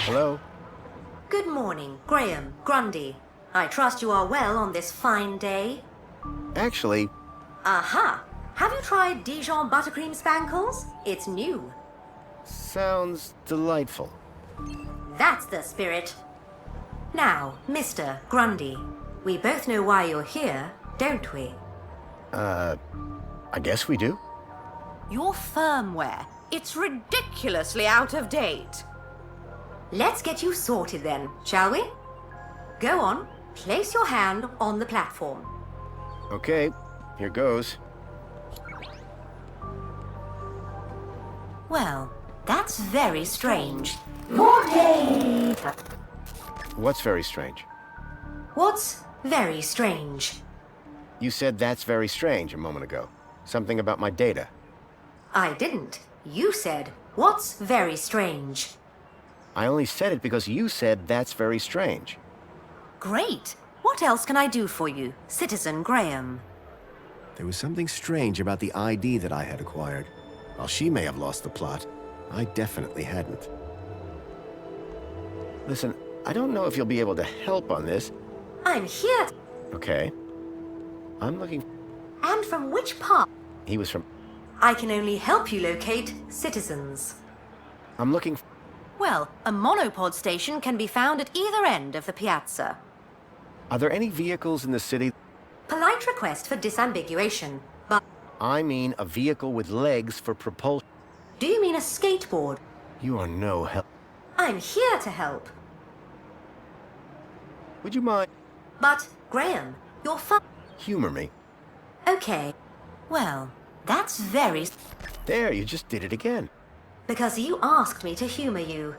Hello? Good morning, Graham, Grundy. I trust you are well on this fine day. Actually, Aha! Have you tried Dijon buttercream spankles? It's new. sounds delightful. That's the spirit. Now, Mr. Grundy, we both know why you're here, don't we? I guess we do. Your firmware. It's ridiculously out of date. Let's get you sorted then, shall we? Go on, place your hand on the platform. Okay, here goes. Well, that's very strange. More data. What's very strange? What's very strange? You said that's very strange a moment ago. Something about my data. I didn't. You said, what's very strange? I only said it because you said that's very strange. Great. What else can I do for you, Citizen Graham? There was something strange about the ID that I had acquired. While she may have lost the plot, I definitely hadn't. Listen, I don't know if you'll be able to help on this. I'm here. Okay. I'm looking... And from which part? He was from... I can only help you locate citizens. I'm looking... Well, a monopod station can be found at either end of the piazza. Are there any vehicles in the city? Polite request for disambiguation, but I mean a vehicle with legs for propulsion. do you mean a skateboard? You are no help. I'm here to help. Would you mind... But, Graham, you're humor me? Okay. Well, that's very... There, you just did it again. Because you asked me to humor you.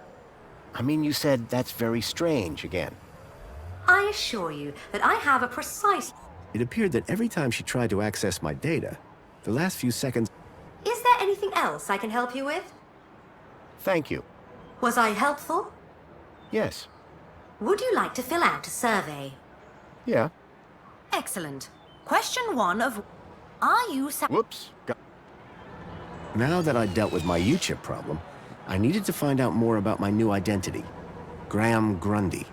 I mean, you said that's very strange again. I assure you that I have a precise... It appeared that every time she tried to access my data, the last few seconds... Is there anything else I can help you with? Thank you. Was I helpful? Yes. Would you like to fill out a survey? Yeah. Excellent. Question 1 of... Are you... Whoops. Now that I'd dealt with my U-chip problem, I needed to find out more about my new identity. Graham Grundy.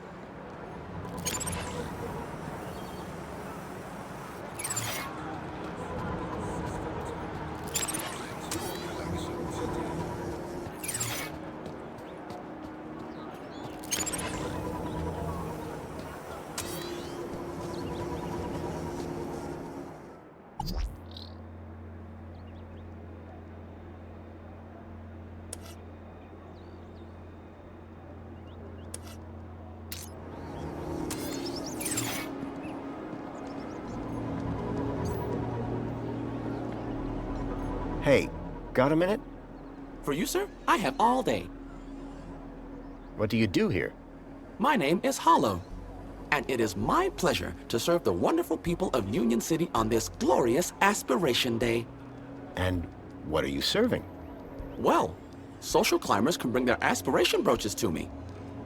Hey, got a minute? For you, sir, I have all day. What do you do here? My name is Hollow, and it is my pleasure to serve the wonderful people of Union City on this glorious Aspiration Day. And what are you serving? Well, social climbers can bring their aspiration brooches to me.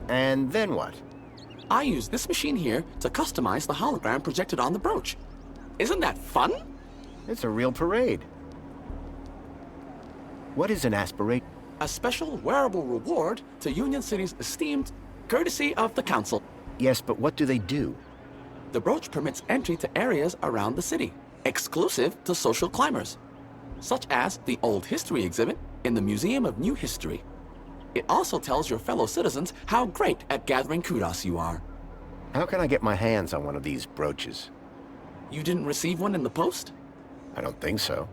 And then what? I use this machine here to customize the hologram projected on the brooch. Isn't that fun? It's a real parade. What is an aspirate? A special wearable reward to Union City's esteemed courtesy of the council. Yes, but what do they do? The brooch permits entry to areas around the city, exclusive to social climbers, such as the Old History exhibit in the Museum of New History. It also tells your fellow citizens how great at gathering kudos you are. How can I get my hands on one of these brooches? You didn't receive one in the post? I don't think so.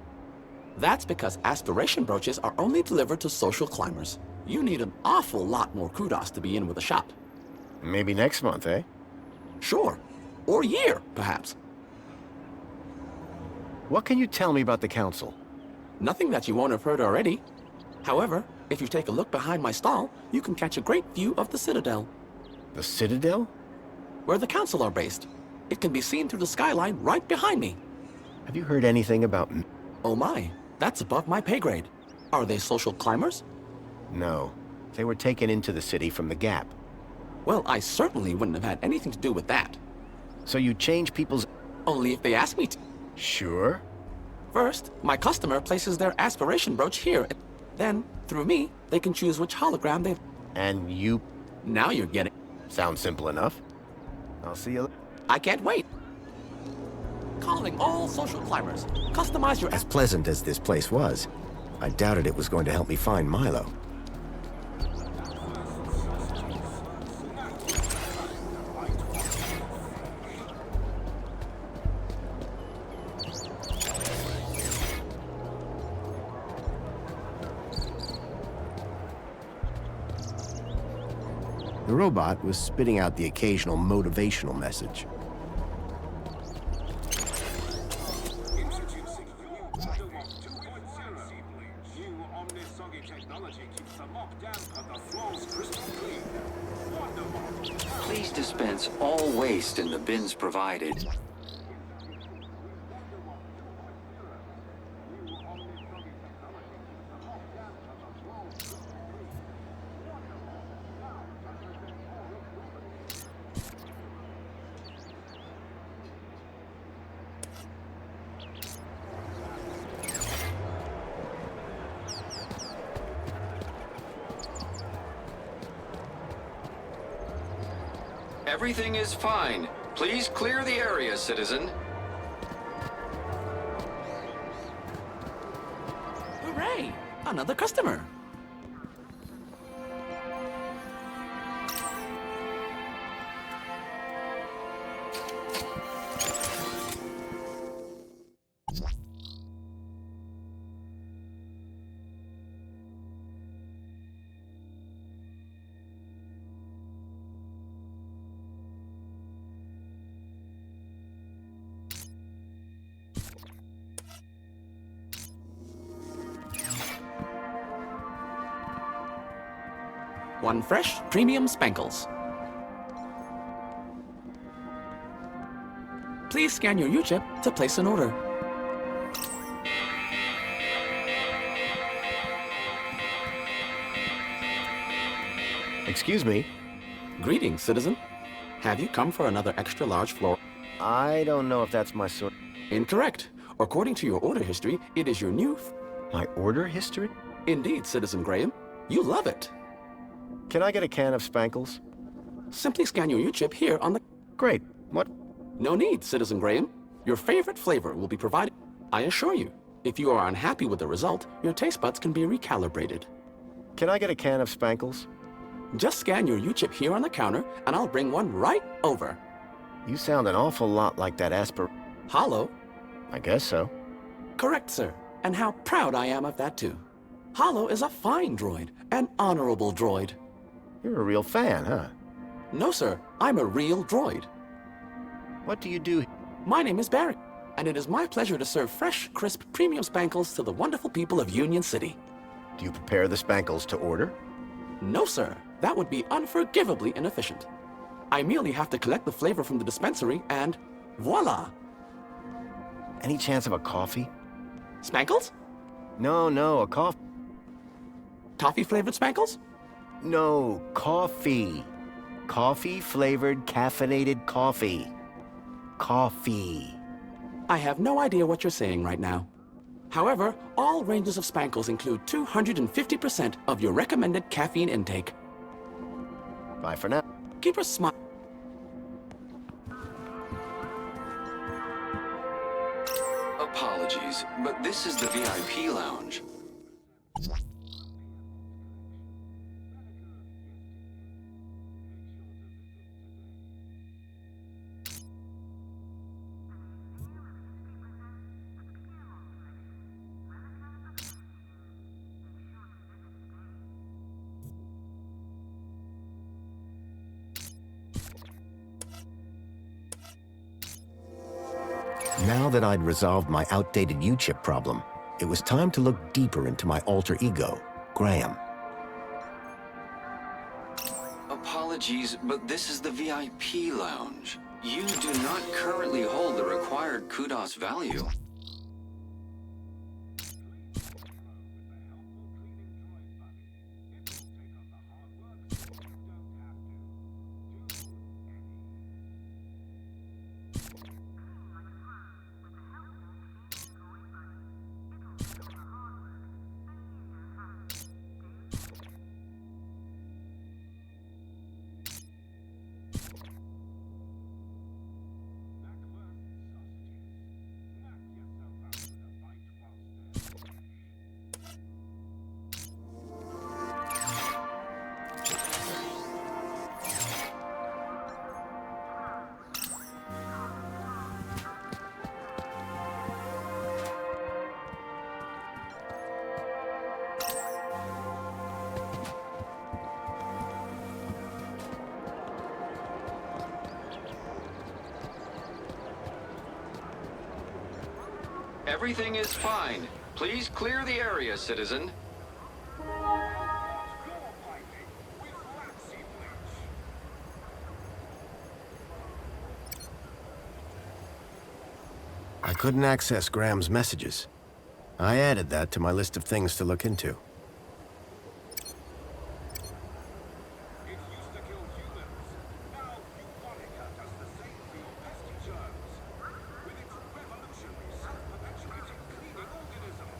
That's because aspiration brooches are only delivered to social climbers. You need an awful lot more kudos to be in with a shop. Maybe next month, eh? Sure. Or year, perhaps. What can you tell me about the council? Nothing that you won't have heard already. However, if you take a look behind my stall, you can catch a great view of the Citadel, The Citadel? where the council are based. It can be seen through the skyline right behind me. Have you heard anything about... Oh my, that's above my pay grade. Are they social climbers? No. They were taken into the city from the Gap. Well, I certainly wouldn't have had anything to do with that. So you change people's... Only if they ask me to. Sure? First, my customer places their aspiration brooch here. Then, through me, they can choose which hologram they... And you... Now you're getting... Sounds simple enough. I'll see you... I can't wait. Calling all social climbers. Customize your... As pleasant as this place was, I doubted it was going to help me find Milo. The robot was spitting out the occasional motivational message. Introducing new Waterwalk 2.0. New Omnisoggy technology keeps the mop damp and the floors crystal clean. Waterwalk. Please dispense all waste in the bins provided. Everything is fine. Please clear the area, citizen. Hooray! Another customer. One fresh premium Spankles. Please scan your U-chip to place an order. Excuse me? Greetings, citizen. Have you come for another extra large floor? I don't know if that's my sort... Incorrect. According to your order history, it is your new... My order history? Indeed, Citizen Graham. You love it. Can I get a can of Spankles? Simply scan your U-chip here on the... Great. What? No need, Citizen Graham. Your favorite flavor will be provided. I assure you, if you are unhappy with the result, your taste buds can be recalibrated. Can I get a can of Spankles? Just scan your U-chip here on the counter, and I'll bring one right over. You sound an awful lot like that Hollow? I guess so. Correct, sir. And how proud I am of that, too. Hollow is a fine droid, an honorable droid. You're a real fan, huh? No, sir. I'm a real droid. What do you do? My name is Barry, and it is my pleasure to serve fresh, crisp, premium Spankles to the wonderful people of Union City. Do you prepare the Spankles to order? No, sir. That would be unforgivably inefficient. I merely have to collect the flavor from the dispensary and voila! Any chance of a coffee? Spankles? No, a coffee. Toffee-flavored Spankles? No, coffee. Coffee-flavored caffeinated coffee. Coffee. I have no idea what you're saying right now. However, all ranges of Spankles include 250% of your recommended caffeine intake. Bye for now. Keep a smile. Apologies, but this is the VIP lounge. Now that I'd resolved my outdated U-chip problem, it was time to look deeper into my alter ego, Graham. Apologies, but this is the VIP lounge. You do not currently hold the required kudos value. Everything is fine. Please clear the area, citizen. I couldn't access Graham's messages. I added that to my list of things to look into. It used to kill humans. Now Eubonica does the same for your pesky germs. With its revolutionary self-perpetuating cleaning organisms.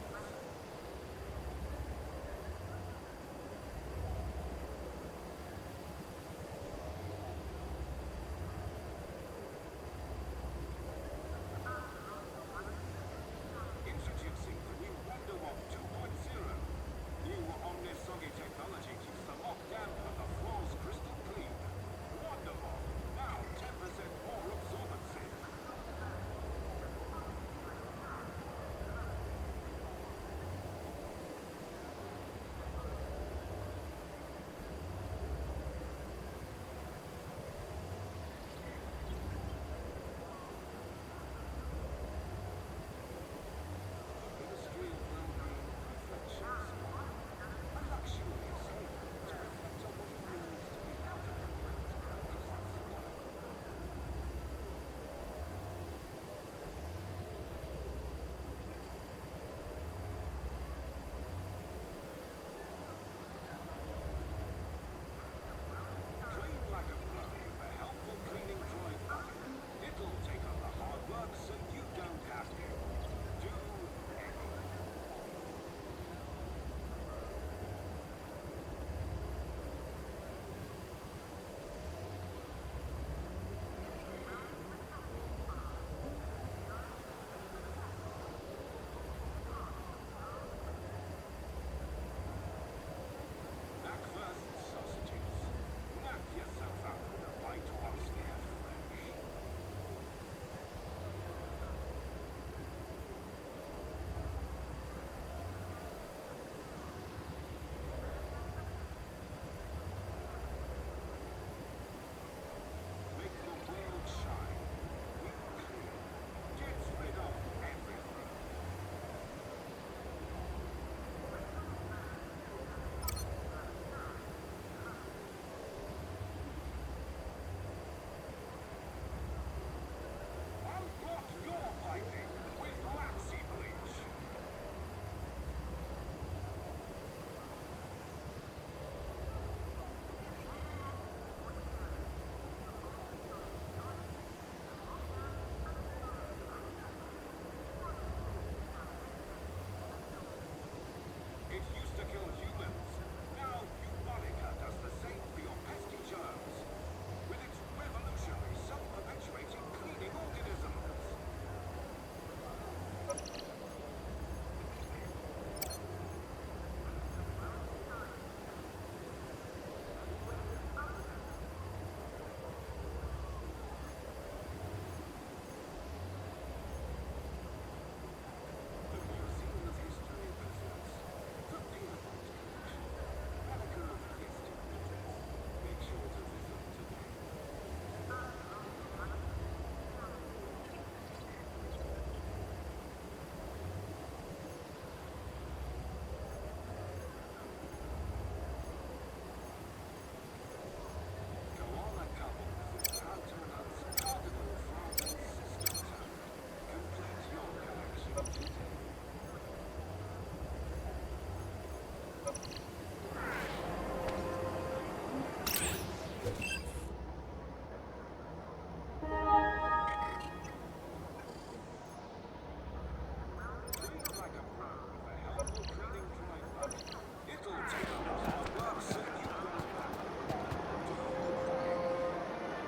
Introducing the new Wonderwalk 2.0.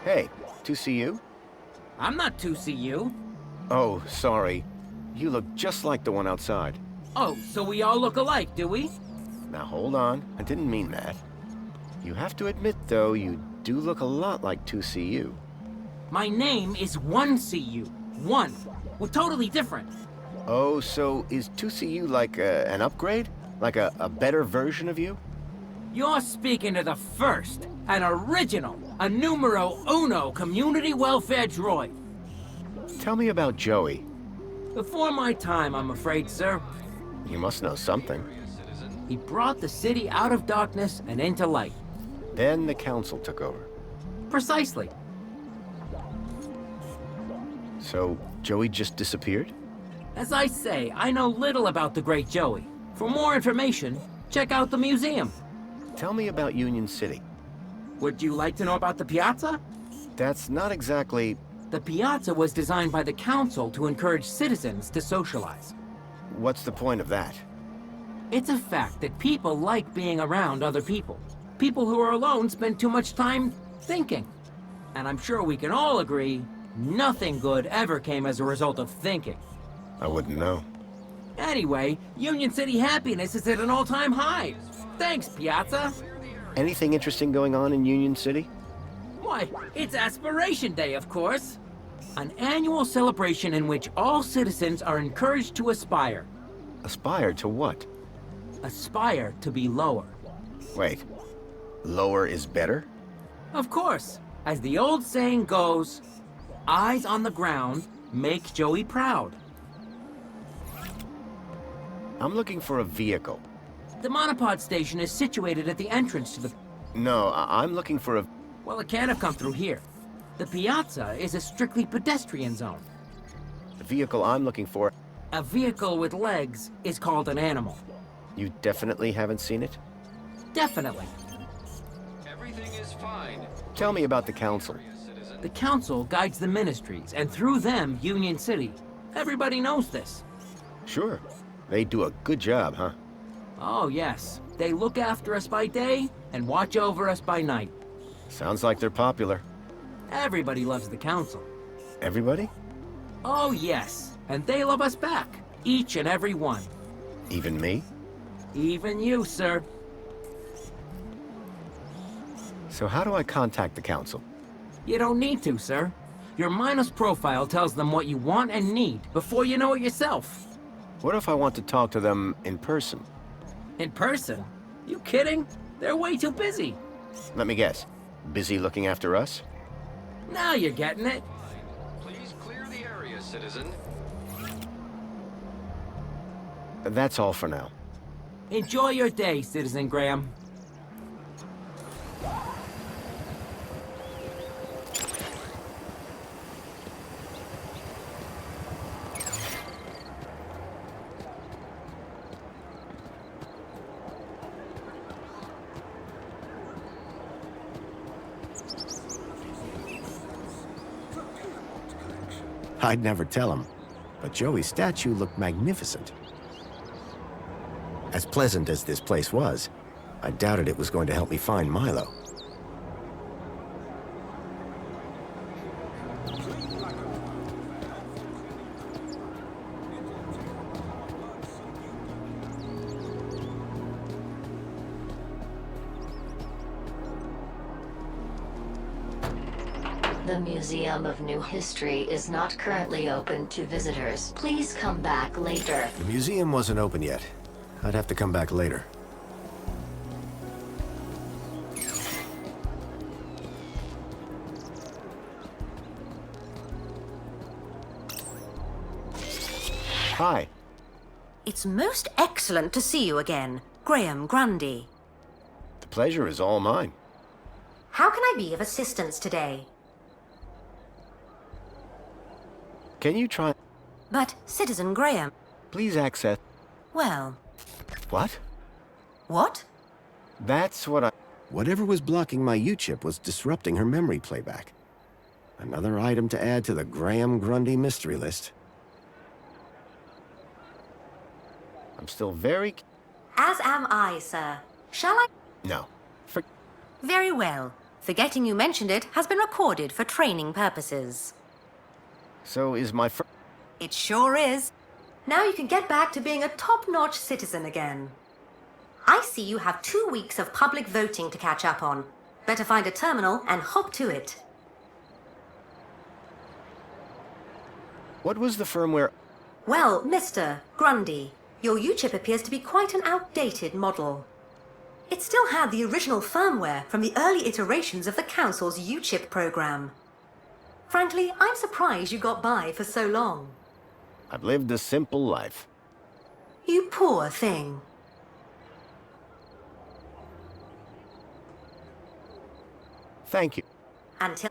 Hey, to see you? I'm not 2CU. Oh, sorry. You look just like the one outside. Oh, so we all look alike, do we? Now hold on, I didn't mean that. You have to admit, though, you do look a lot like 2CU. My name is 1CU. 1. We're totally different. Oh, so is 2CU like an upgrade? Like a better version of you? You're speaking to the first, an original, a numero uno community welfare droid. Tell me about Joey. Before my time, I'm afraid, sir. You must know something. He brought the city out of darkness and into light. Then the council took over. Precisely. So, Joey just disappeared? As I say, I know little about the great Joey. For more information, check out the museum. Tell me about Union City. Would you like to know about the piazza? That's not exactly... The piazza was designed by the council to encourage citizens to socialize. What's the point of that? It's a fact that people like being around other people. People who are alone spend too much time thinking. And I'm sure we can all agree, nothing good ever came as a result of thinking. I wouldn't know. Anyway, Union City happiness is at an all-time high. Thanks, Piazza. Anything interesting going on in Union City? Why, it's Aspiration Day, of course. An annual celebration in which all citizens are encouraged to aspire. Aspire to what? Aspire to be lower. Wait. Lower is better? Of course. As the old saying goes, eyes on the ground make Joey proud. I'm looking for a vehicle. The monopod station is situated at the entrance to the... No, I'm looking for a... Well, it can't have come through here. The piazza is a strictly pedestrian zone. The vehicle I'm looking for... A vehicle with legs is called an animal. You definitely haven't seen it? Definitely. Everything is fine. Tell me about the council. The council guides the ministries, and through them, Union City. Everybody knows this. Sure. They do a good job, huh? Oh, yes. They look after us by day and watch over us by night. Sounds like they're popular. Everybody loves the council. Everybody? Oh, yes. And they love us back. Each and every one. Even me? Even you, sir. So how do I contact the council? You don't need to, sir. Your Minos profile tells them what you want and need before you know it yourself. What if I want to talk to them in person? In person? You kidding? They're way too busy. Let me guess. Busy looking after us? Now you're getting it. Please clear the area, citizen. That's all for now. Enjoy your day, Citizen Graham. I'd never tell him, but Joey's statue looked magnificent. As pleasant as this place was, I doubted it was going to help me find Milo. The Museum of New History is not currently open to visitors. Please come back later. The museum wasn't open yet. I'd have to come back later. Hi. It's most excellent to see you again, Graham Grundy. The pleasure is all mine. How can I be of assistance today? Can you try... But, Citizen Graham, Please access... Well, What? what? That's what I... Whatever was blocking my U-chip was disrupting her memory playback. Another item to add to the Graham Grundy mystery list. I'm still very... As am I, sir. Shall I? No. Very well. Forgetting you mentioned it has been recorded for training purposes. So is my It sure is. Now you can get back to being a top-notch citizen again. I see you have 2 weeks of public voting to catch up on. Better find a terminal and hop to it. What was the firmware... Well, Mr. Grundy, your U-chip appears to be quite an outdated model. It still had the original firmware from the early iterations of the Council's U-chip program. Frankly, I'm surprised you got by for so long. I've lived a simple life. You poor thing. Thank you. Until...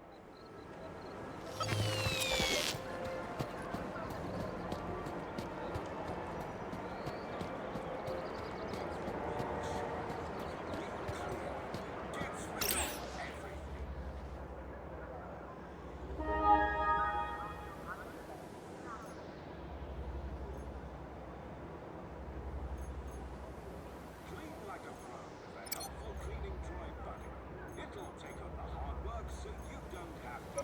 Clean like a pro with a helpful cleaning dry bucket. It'll take up the hard work so you don't have to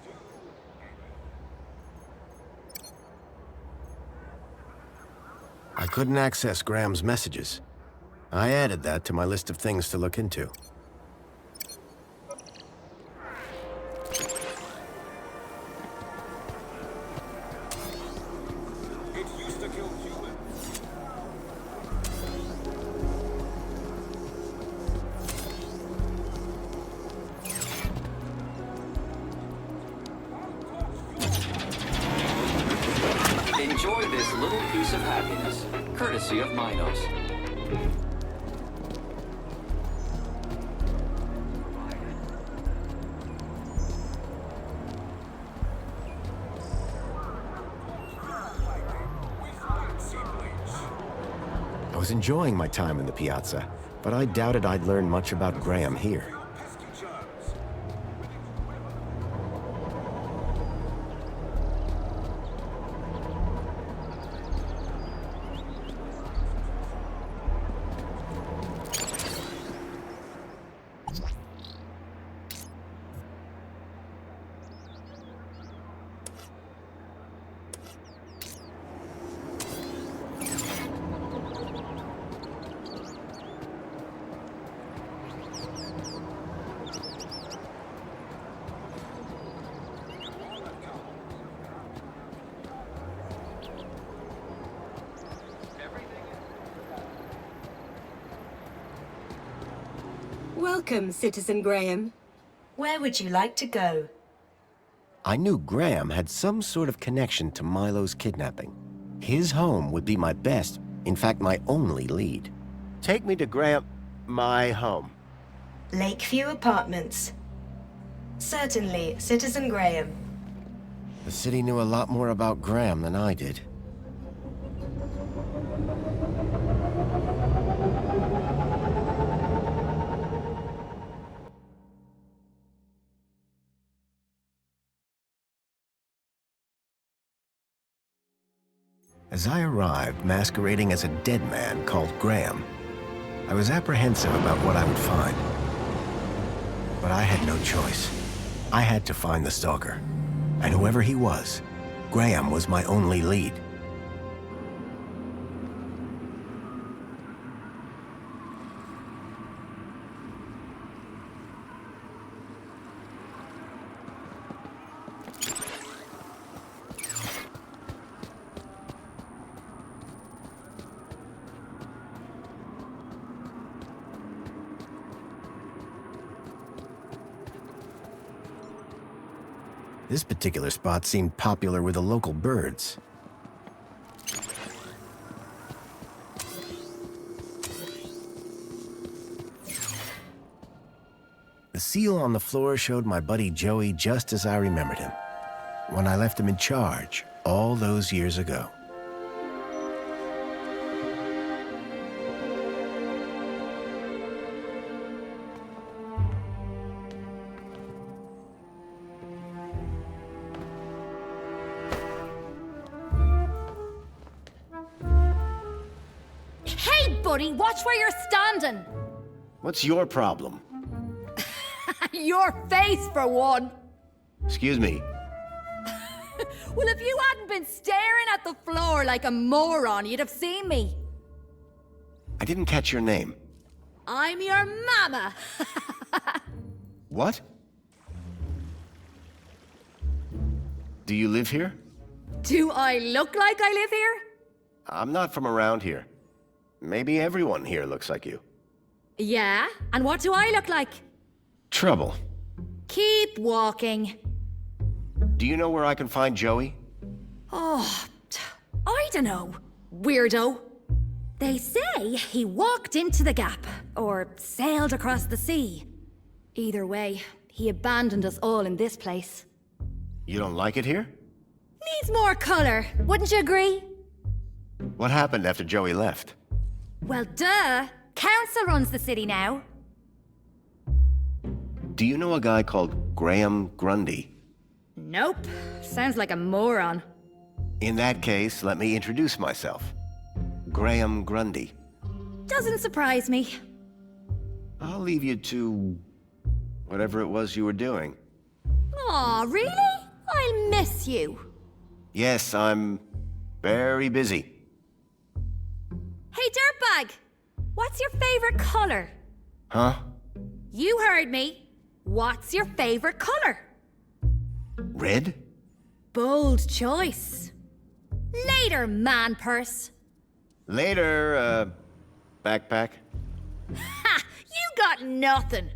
do any. I couldn't access Graham's messages. I added that to my list of things to look into. It used to kill humans. Enjoy this little piece of happiness, courtesy of Minos. I was enjoying my time in the piazza, but I doubted I'd learn much about Graham here. Pesky germs. Welcome, Citizen Graham. Where would you like to go? I knew Graham had some sort of connection to Milo's kidnapping. His home would be my best, in fact, my only lead. Take me to Graham... my home. Lakeview Apartments. Certainly, Citizen Graham. The city knew a lot more about Graham than I did. As I arrived, masquerading as a dead man called Graham, I was apprehensive about what I would find. But I had no choice. I had to find the stalker. And whoever he was, Graham was my only lead. This particular spot seemed popular with the local birds. The seal on the floor showed my buddy Joey just as I remembered him, when I left him in charge all those years ago. buddy. Watch where you're standing. What's your problem? Your face, for one. Excuse me. Well, if you hadn't been staring at the floor like a moron, you'd have seen me. I didn't catch your name. I'm your mama. What? Do you live here? Do I look like I live here? I'm not from around here. Maybe everyone here looks like you. Yeah? And what do I look like? Trouble. Keep walking. Do you know where I can find Joey? Oh, I don't know. Weirdo. They say he walked into the gap, or sailed across the sea. Either way, he abandoned us all in this place. You don't like it here? Needs more color, wouldn't you agree? What happened after Joey left? Well, duh. Council runs the city now. Do you know a guy called Graham Grundy? Nope. Sounds like a moron. In that case, let me introduce myself. Graham Grundy. Doesn't surprise me. I'll leave you to whatever it was you were doing. Aw, really? I'll miss you. Yes, I'm very busy. Hey, Dirtbag! What's your favorite color? Huh? You heard me. What's your favorite color? Red? Bold choice. Later, man purse. Later, backpack. Ha! You got nothing.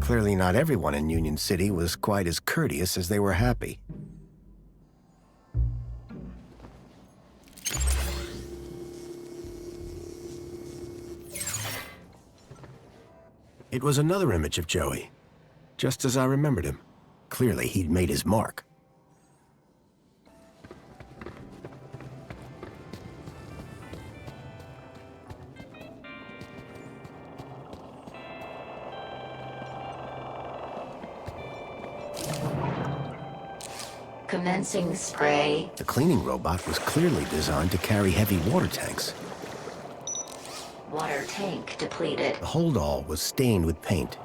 Clearly not everyone in Union City was quite as courteous as they were happy. It was another image of Joey, just as I remembered him. Clearly, he'd made his mark. Commencing spray. The cleaning robot was clearly designed to carry heavy water tanks. Water tank depleted. The holdall was stained with paint.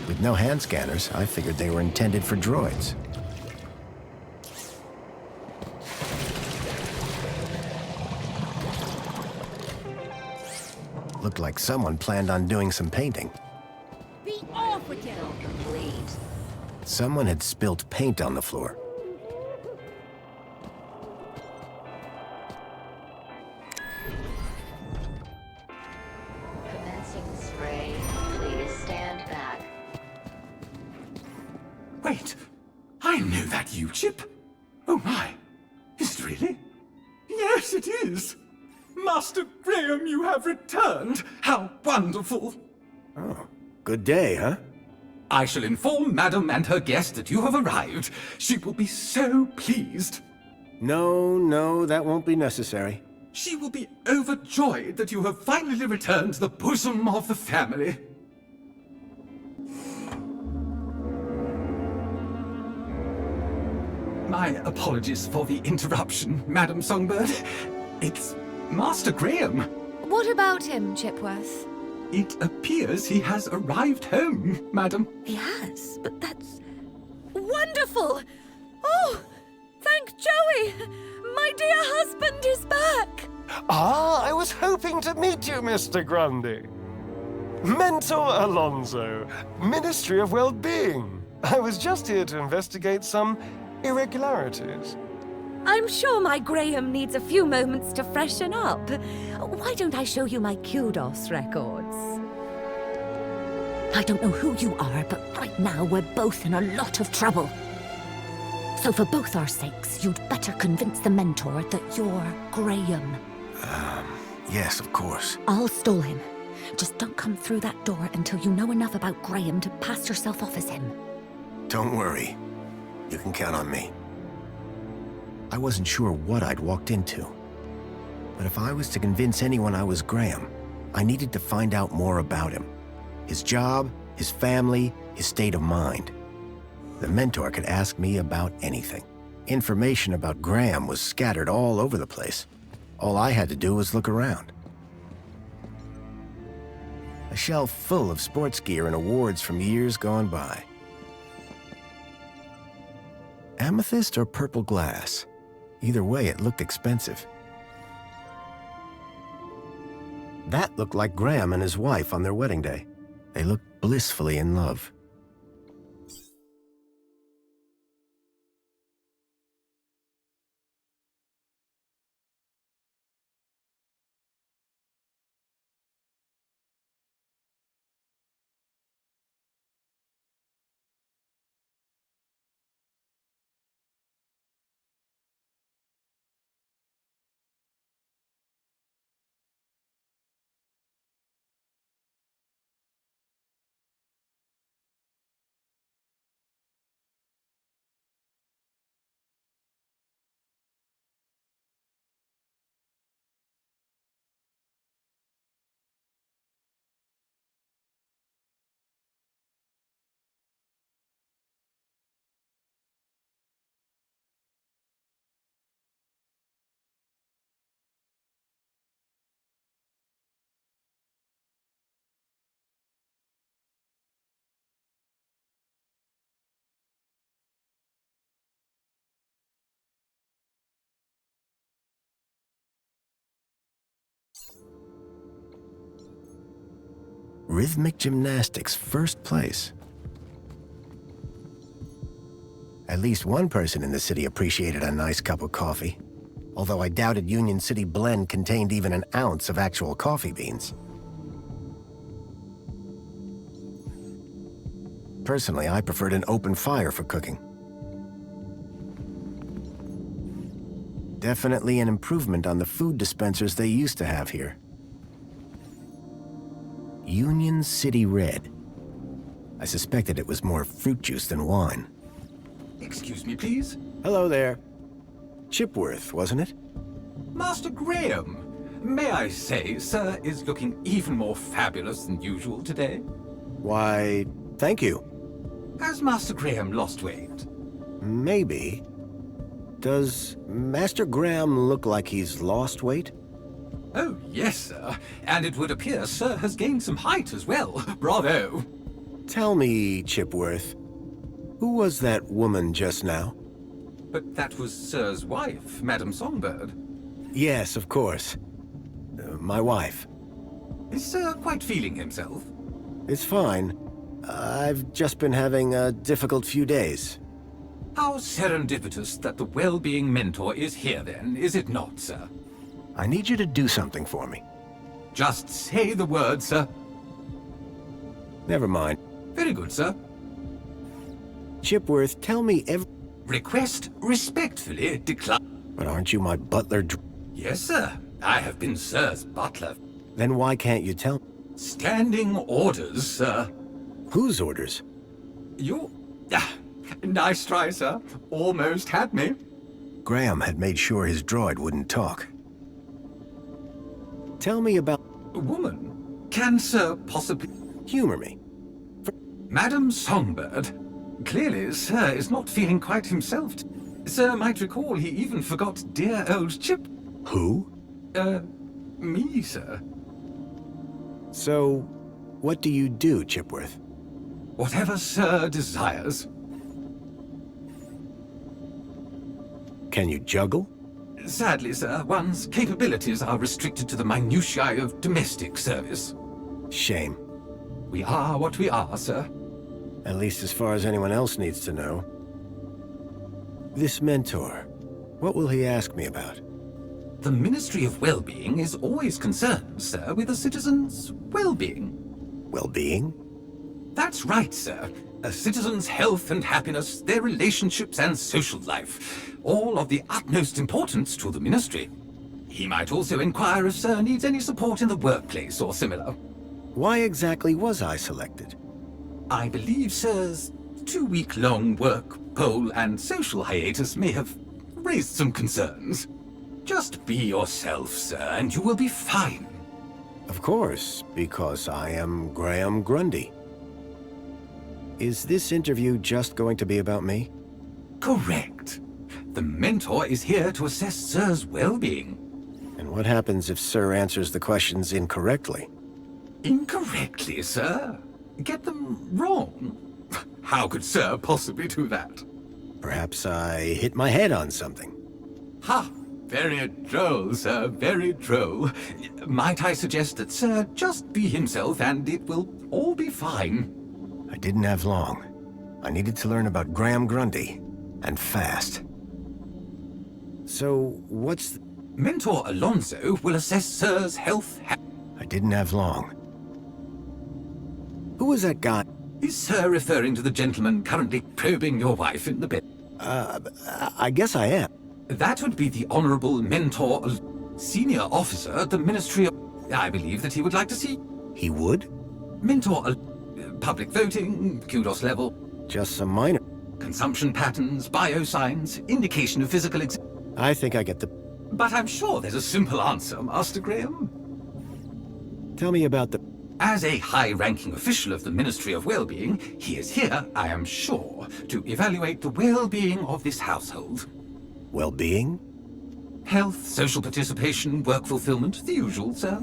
With no hand scanners, I figured they were intended for droids. Looked like someone planned on doing some painting. Be off with you. Complete. Someone had spilt paint on the floor. Commencing spray. Please stand back. Wait, I know that U-chip. Oh my, is it really? Yes, it is. Master Graham, you have returned. How wonderful. Oh, good day, huh? I shall inform Madam and her guest that you have arrived. She will be so pleased. No, that won't be necessary. She will be overjoyed that you have finally returned to the bosom of the family. My apologies for the interruption, Madam Songbird. It's Master Graham. What about him, Chipworth? It appears he has arrived home, Madam. He has, but that's wonderful! Oh, thank Joey! My dear husband is back! Ah, I was hoping to meet you, Mr. Grundy. Mentor Alonso, Ministry of Well-Being. I was just here to investigate some irregularities. I'm sure my Graham needs a few moments to freshen up. Why don't I show you my kudos records? I don't know who you are, but right now we're both in a lot of trouble. So for both our sakes, you'd better convince the mentor that you're Graham. Yes, of course. I'll stall him. Just don't come through that door until you know enough about Graham to pass yourself off as him. Don't worry. You can count on me. I wasn't sure what I'd walked into. But if I was to convince anyone I was Graham, I needed to find out more about him. His job, his family, his state of mind. The mentor could ask me about anything. Information about Graham was scattered all over the place. All I had to do was look around. A shelf full of sports gear and awards from years gone by. Amethyst or purple glass? Either way, it looked expensive. That looked like Graham and his wife on their wedding day. They looked blissfully in love. Rhythmic gymnastics, first place. At least one person in the city appreciated a nice cup of coffee, although I doubted Union City Blend contained even an ounce of actual coffee beans. Personally, I preferred an open fire for cooking. Definitely an improvement on the food dispensers they used to have here. Union City Red. I suspected it was more fruit juice than wine. Excuse me, please? Hello there. Chipworth, wasn't it? Master Graham. May I say, sir is looking even more fabulous than usual today. Why, thank you. Has Master Graham lost weight? Maybe. Does Master Graham look like he's lost weight? Oh, yes, sir. And it would appear sir has gained some height as well. Bravo. Tell me, Chipworth, who was that woman just now? But that was sir's wife, Madame Songbird. Yes, of course. My wife. Is sir quite feeling himself? It's fine. I've just been having a difficult few days. How serendipitous that the well-being mentor is here then, is it not, sir? I need you to do something for me. Just say the word, sir. Never mind. Very good, sir. Chipworth, tell me Request respectfully decline. But aren't you my butler? Yes, sir. I have been sir's butler. Then why can't you tell? Standing orders, sir. Whose orders? You... nice try, sir. Almost had me. Graham had made sure his droid wouldn't talk. Tell me about... A woman? Can sir possibly... Humor me. Madame Songbird. Clearly, sir is not feeling quite himself. Sir might recall he even forgot dear old Chip. Who? Me, sir. So, what do you do, Chipworth? Whatever sir desires. Can you juggle? Sadly, sir, one's capabilities are restricted to the minutiae of domestic service. Shame. We are what we are, sir. At least as far as anyone else needs to know. This mentor, what will he ask me about? The Ministry of Well-being is always concerned, sir, with a citizen's well-being. Well-being? That's right, sir. A citizen's health and happiness, their relationships and social life, all of the utmost importance to the Ministry. He might also inquire if sir needs any support in the workplace or similar. Why exactly was I selected? I believe sir's 2-week-long work, poll, and social hiatus may have raised some concerns. Just be yourself, sir, and you will be fine. Of course, because I am Graham Grundy. Is this interview just going to be about me? Correct. The Mentor is here to assess Sir's well-being. And what happens if Sir answers the questions incorrectly? Incorrectly, sir? Get them wrong? How could Sir possibly do that? Perhaps I hit my head on something. Ha! Very droll, sir, very droll. Might I suggest that Sir just be himself and it will all be fine? I didn't have long. I needed to learn about Graham Grundy, and fast. So, what's... Mentor Alonso will assess Sir's health. I didn't have long. Who was that guy? Is Sir referring to the gentleman currently probing your wife in the bed? I guess I am. That would be the Honorable Mentor, Senior Officer at the Ministry of... I believe that he would like to see... He would? Mentor, public voting, kudos level... Just some minor... Consumption patterns, biosigns, indication of physical I think I get the... But I'm sure there's a simple answer, Master Graham. Tell me about the... As a high-ranking official of the Ministry of Well-being, he is here, I am sure, to evaluate the well-being of this household. Well-being? Health, social participation, work fulfillment, the usual, sir.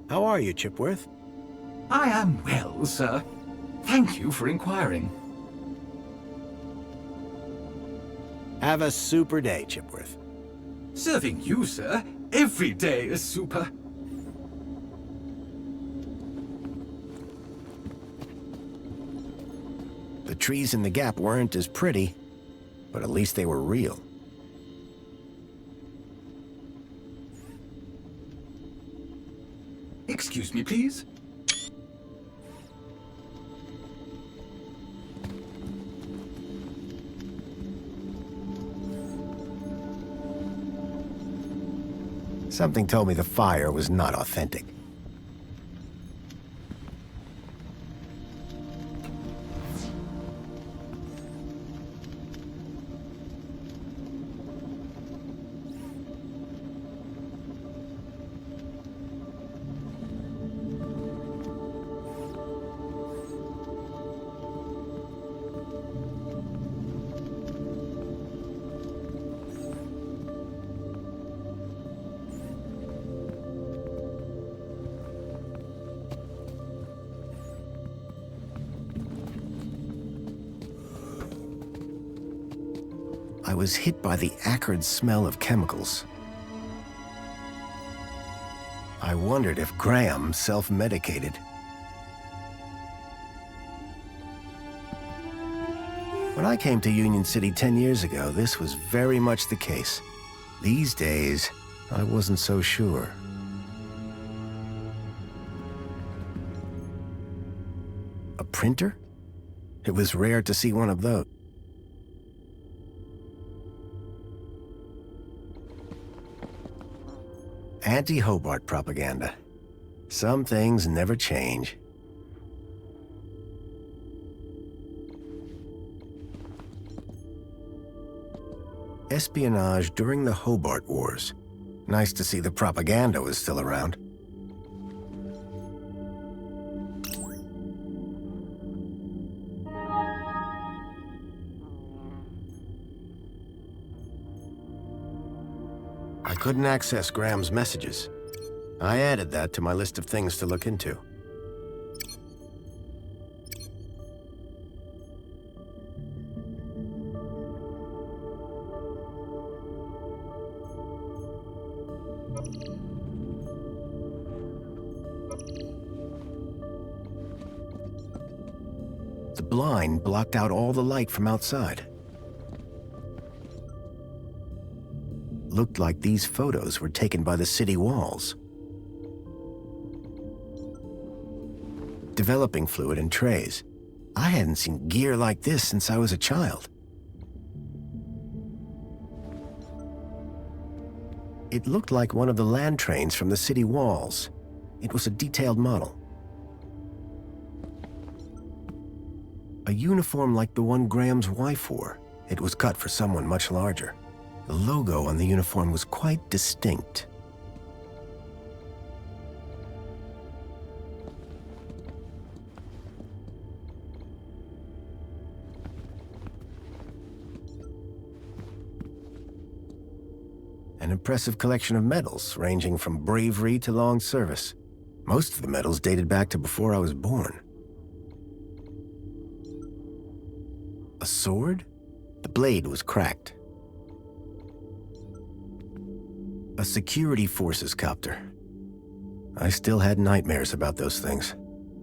How are you, Chipworth? I am well, sir. Thank you for inquiring. Have a super day, Chipworth. Serving you, sir. Every day is super. The trees in the gap weren't as pretty, but at least they were real. Excuse me, please. Something told me the fire was not authentic. I was hit by the acrid smell of chemicals. I wondered if Graham self-medicated. When I came to Union City 10 years ago, this was very much the case. These days, I wasn't so sure. A printer? It was rare to see one of those. Anti-Hobart propaganda. Some things never change. Espionage during the Hobart Wars. Nice to see the propaganda was still around. I couldn't access Graham's messages. I added that to my list of things to look into. The blind blocked out all the light from outside. Looked like these photos were taken by the city walls. Developing fluid in trays. I hadn't seen gear like this since I was a child. It looked like one of the land trains from the city walls. It was a detailed model. A uniform like the one Graham's wife wore. It was cut for someone much larger. The logo on the uniform was quite distinct. An impressive collection of medals ranging from bravery to long service. Most of the medals dated back to before I was born. A sword? The blade was cracked. A security forces copter. I still had nightmares about those things.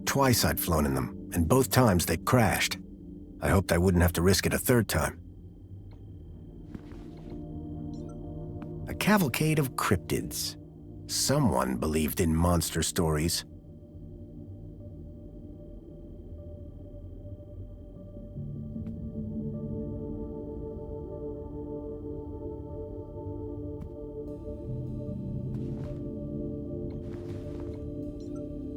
Twice I'd flown in them, and both times they'd crashed. I hoped I wouldn't have to risk it a third time. A cavalcade of cryptids. Someone believed in monster stories.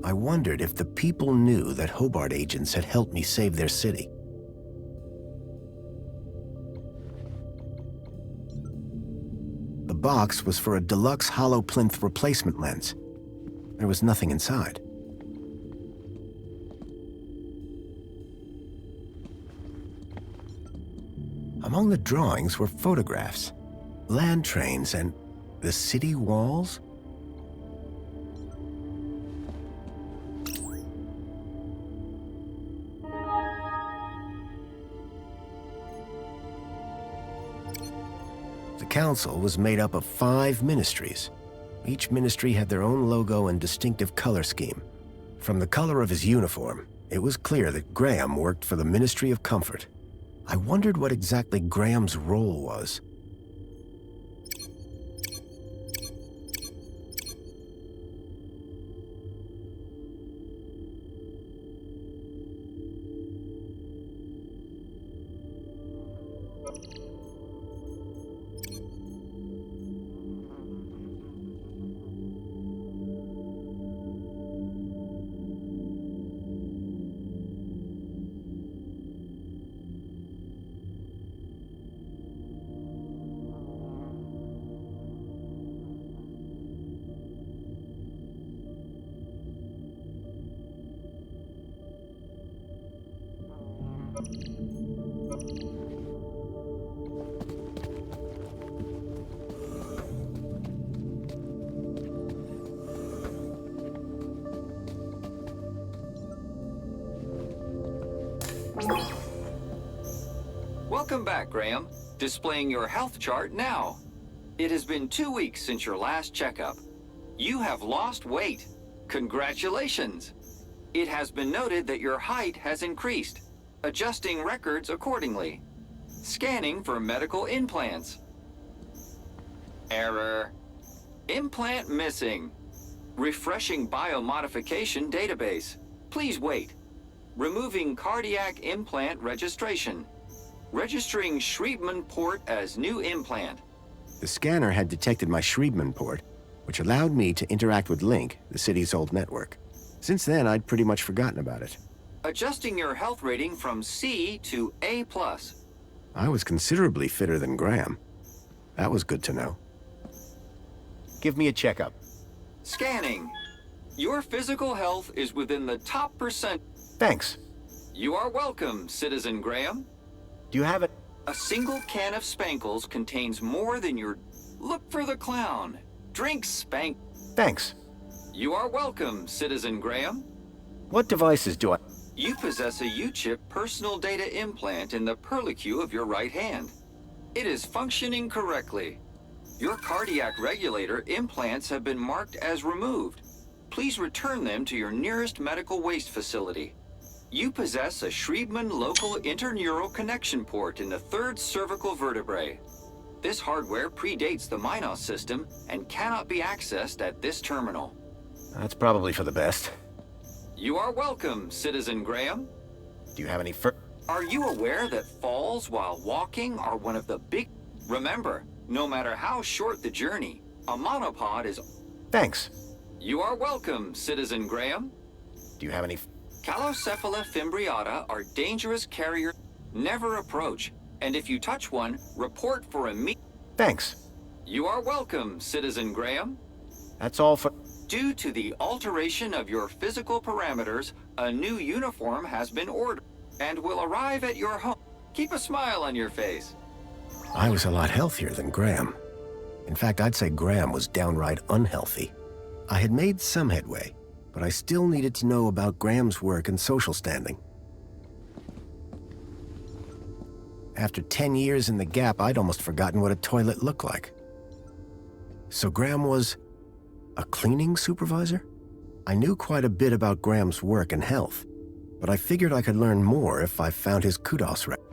I wondered if the people knew that Hobart agents had helped me save their city. The box was for a deluxe hollow plinth replacement lens. There was nothing inside. Among the drawings were photographs, land trains, and the city walls? The council was made up of 5 ministries. Each ministry had their own logo and distinctive color scheme. From the color of his uniform, it was clear that Graham worked for the Ministry of Comfort. I wondered what exactly Graham's role was. Welcome back, Graham. Displaying your health chart now. It has been 2 weeks since your last checkup. You have lost weight. Congratulations. It has been noted that your height has increased. Adjusting records accordingly. Scanning for medical implants. Error. Implant missing. Refreshing biomodification database. Please wait. Removing cardiac implant registration. Registering Schriebman port as new implant. The scanner had detected my Schriebman port, which allowed me to interact with Link, the city's old network. Since then, I'd pretty much forgotten about it. Adjusting your health rating from C to A+. I was considerably fitter than Graham. That was good to know. Give me a checkup. Scanning. Your physical health is within the top %. Thanks. You are welcome, Citizen Graham. Do you have it? A single can of Spankles contains more than your... Look for the clown. Drink Spank... Thanks. You are welcome, Citizen Graham. What devices do I... You possess a U-chip personal data implant in the perlicue of your right hand. It is functioning correctly. Your cardiac regulator implants have been marked as removed. Please return them to your nearest medical waste facility. You possess a Schriebman local interneural connection port in the 3rd cervical vertebrae. This hardware predates the Minos system and cannot be accessed at this terminal. That's probably for the best. You are welcome, Citizen Graham. Do you have any Are you aware that falls while walking are one of the big... Remember, no matter how short the journey, a monopod is... Thanks. You are welcome, Citizen Graham. Do you have any... Calocephala fimbriata are dangerous carriers. Never approach, and if you touch one, report for immediate... Thanks. You are welcome, Citizen Graham. That's all for... Due to the alteration of your physical parameters, a new uniform has been ordered and will arrive at your home. Keep a smile on your face. I was a lot healthier than Graham. In fact, I'd say Graham was downright unhealthy. I had made some headway, but I still needed to know about Graham's work and social standing. After 10 years in the Gap, I'd almost forgotten what a toilet looked like. So Graham was a cleaning supervisor? I knew quite a bit about Graham's work and health, but I figured I could learn more if I found his kudos record.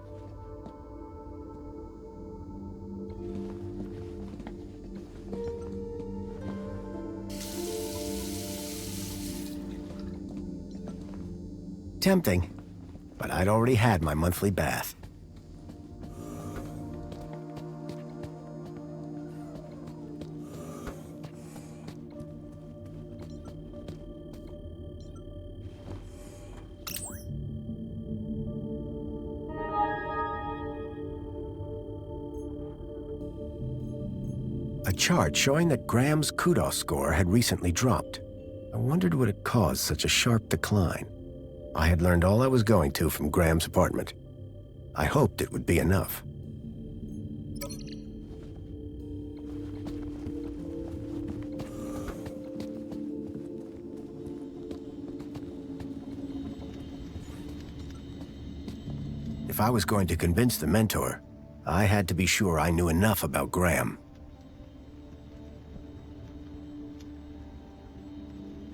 Tempting, but I'd already had my monthly bath. A chart showing that Graham's kudos score had recently dropped. I wondered what had caused such a sharp decline. I had learned all I was going to from Graham's apartment. I hoped it would be enough. If I was going to convince the mentor, I had to be sure I knew enough about Graham.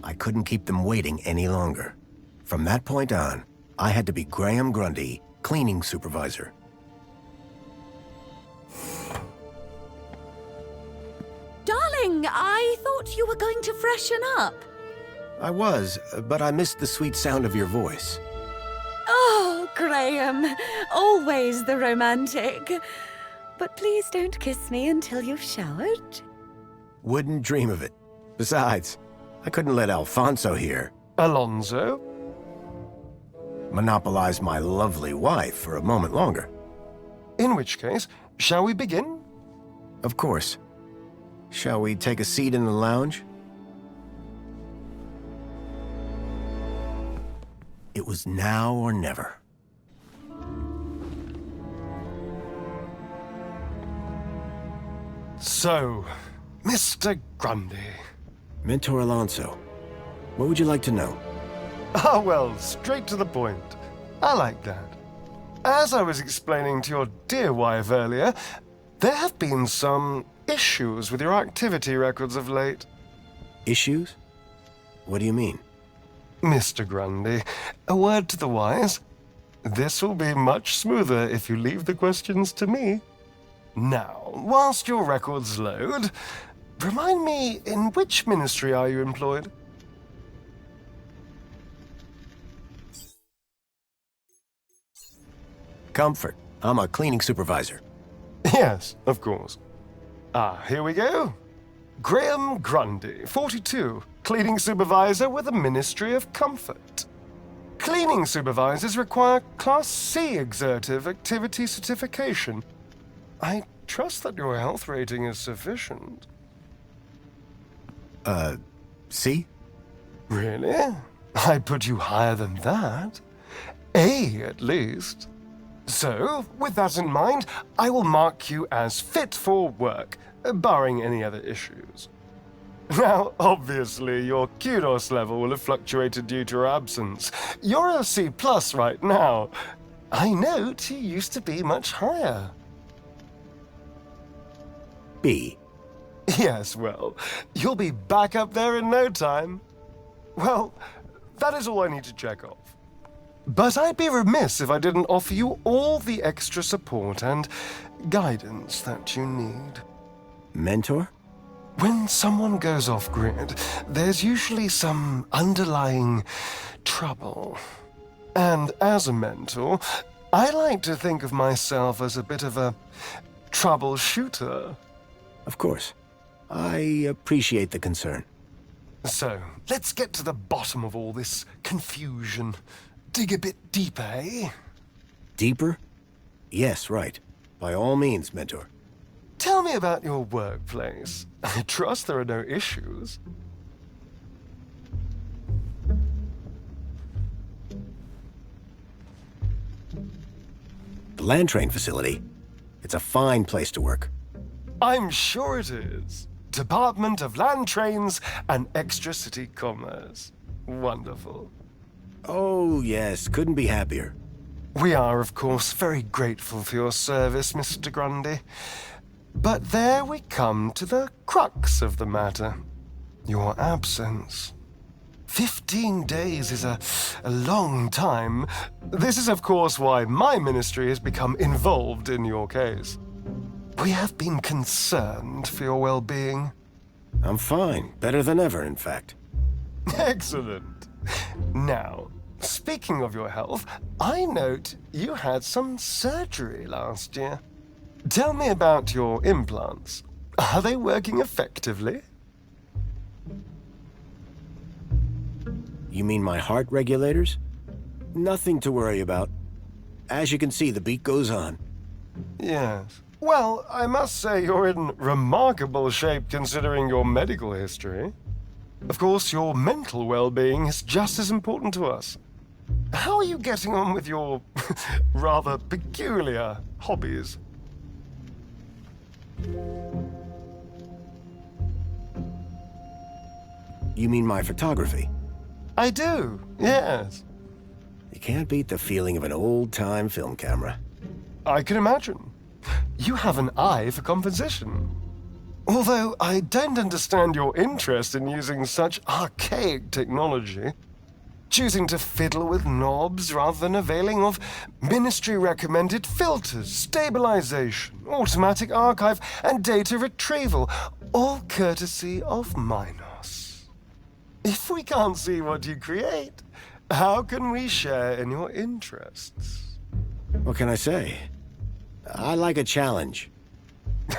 I couldn't keep them waiting any longer. From that point on, I had to be Graham Grundy, cleaning supervisor. Darling, I thought you were going to freshen up. I was, but I missed the sweet sound of your voice. Oh, Graham, always the romantic. But please don't kiss me until you've showered. Wouldn't dream of it. Besides, I couldn't let Alfonso here. Alonso? Monopolize my lovely wife for a moment longer. In which case, shall we begin? Of course. Shall we take a seat in the lounge? It was now or never. So, Mr. Grundy. Mentor Alonso, what would you like to know? Ah, well, straight to the point. I like that. As I was explaining to your dear wife earlier, there have been some issues with your activity records of late. Issues? What do you mean? Mr. Grundy, a word to the wise. This will be much smoother if you leave the questions to me. Now, whilst your records load, remind me, in which ministry are you employed? Comfort. I'm a cleaning supervisor. Yes, of course. Ah, here we go. Graham Grundy, 42, cleaning supervisor with the Ministry of Comfort. Cleaning supervisors require Class C exertive activity certification. I trust that your health rating is sufficient. C? Really? I'd put you higher than that. A, at least. So, with that in mind, I will mark you as fit for work, barring any other issues. Now, obviously, your kudos level will have fluctuated due to your absence. You're a C+ right now. I note you used to be much higher. B. Yes, well, you'll be back up there in no time. Well, that is all I need to check off. But I'd be remiss if I didn't offer you all the extra support and guidance that you need. Mentor? When someone goes off-grid, there's usually some underlying trouble. And as a mentor, I like to think of myself as a bit of a troubleshooter. Of course. I appreciate the concern. So, let's get to the bottom of all this confusion. Dig a bit deeper, eh? Deeper? Yes, right. By all means, Mentor. Tell me about your workplace. I trust there are no issues. The land train facility. It's a fine place to work. I'm sure it is. Department of Land Trains and Extra-City Commerce. Wonderful. Oh, yes, couldn't be happier. We are, of course, very grateful for your service, Mr. Grundy. But there we come to the crux of the matter. Your absence. 15 days is a long time. This is, of course, why my ministry has become involved in your case. We have been concerned for your well-being. I'm fine. Better than ever, in fact. Excellent. Now, speaking of your health, I note you had some surgery last year. Tell me about your implants. Are they working effectively? You mean my heart regulators? Nothing to worry about. As you can see, the beat goes on. Yes. Well, I must say you're in remarkable shape considering your medical history. Of course, your mental well-being is just as important to us. How are you getting on with your rather peculiar hobbies? You mean my photography? I do, yes. You can't beat the feeling of an old-time film camera. I can imagine. You have an eye for composition. Although I don't understand your interest in using such archaic technology, choosing to fiddle with knobs rather than availing of ministry-recommended filters, stabilization, automatic archive, and data retrieval, all courtesy of Minos. If we can't see what you create, how can we share in your interests? What can I say? I like a challenge.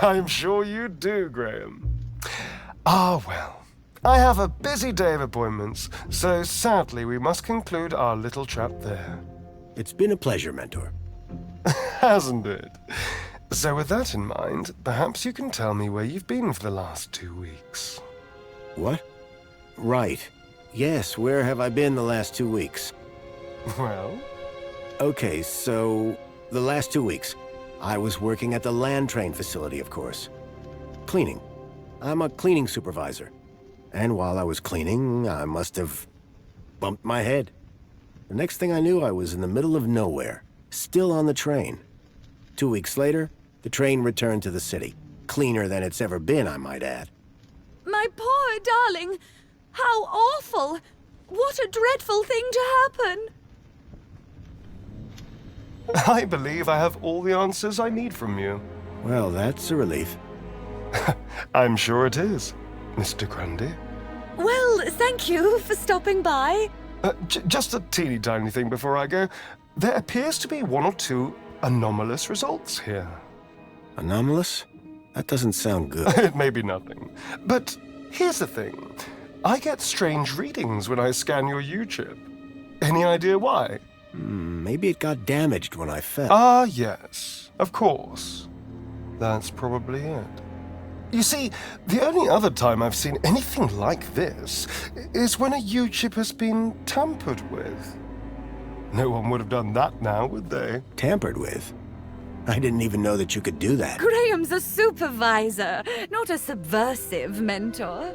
I'm sure you do, Graham. Ah, well. I have a busy day of appointments, so sadly we must conclude our little chat there. It's been a pleasure, Mentor. Hasn't it? So with that in mind, perhaps you can tell me where you've been for the last 2 weeks. What? Right. Yes, where have I been the last 2 weeks? Well? Okay, so the last 2 weeks, I was working at the land train facility, of course. Cleaning. I'm a cleaning supervisor. And while I was cleaning, I must have bumped my head. The next thing I knew, I was in the middle of nowhere, still on the train. 2 weeks later, the train returned to the city. Cleaner than it's ever been, I might add. My poor darling! How awful! What a dreadful thing to happen! I believe I have all the answers I need from you. Well, that's a relief. I'm sure it is, Mr. Grundy. Well, thank you for stopping by. Just a teeny tiny thing before I go. There appears to be 1 or 2 anomalous results here. Anomalous? That doesn't sound good. It may be nothing. But here's the thing. I get strange readings when I scan your U-chip. Any idea why? Maybe it got damaged when I fell. Ah, yes. Of course. That's probably it. You see, the only other time I've seen anything like this is when a U-chip has been tampered with. No one would have done that now, would they? Tampered with? I didn't even know that you could do that. Graham's a supervisor, not a subversive mentor.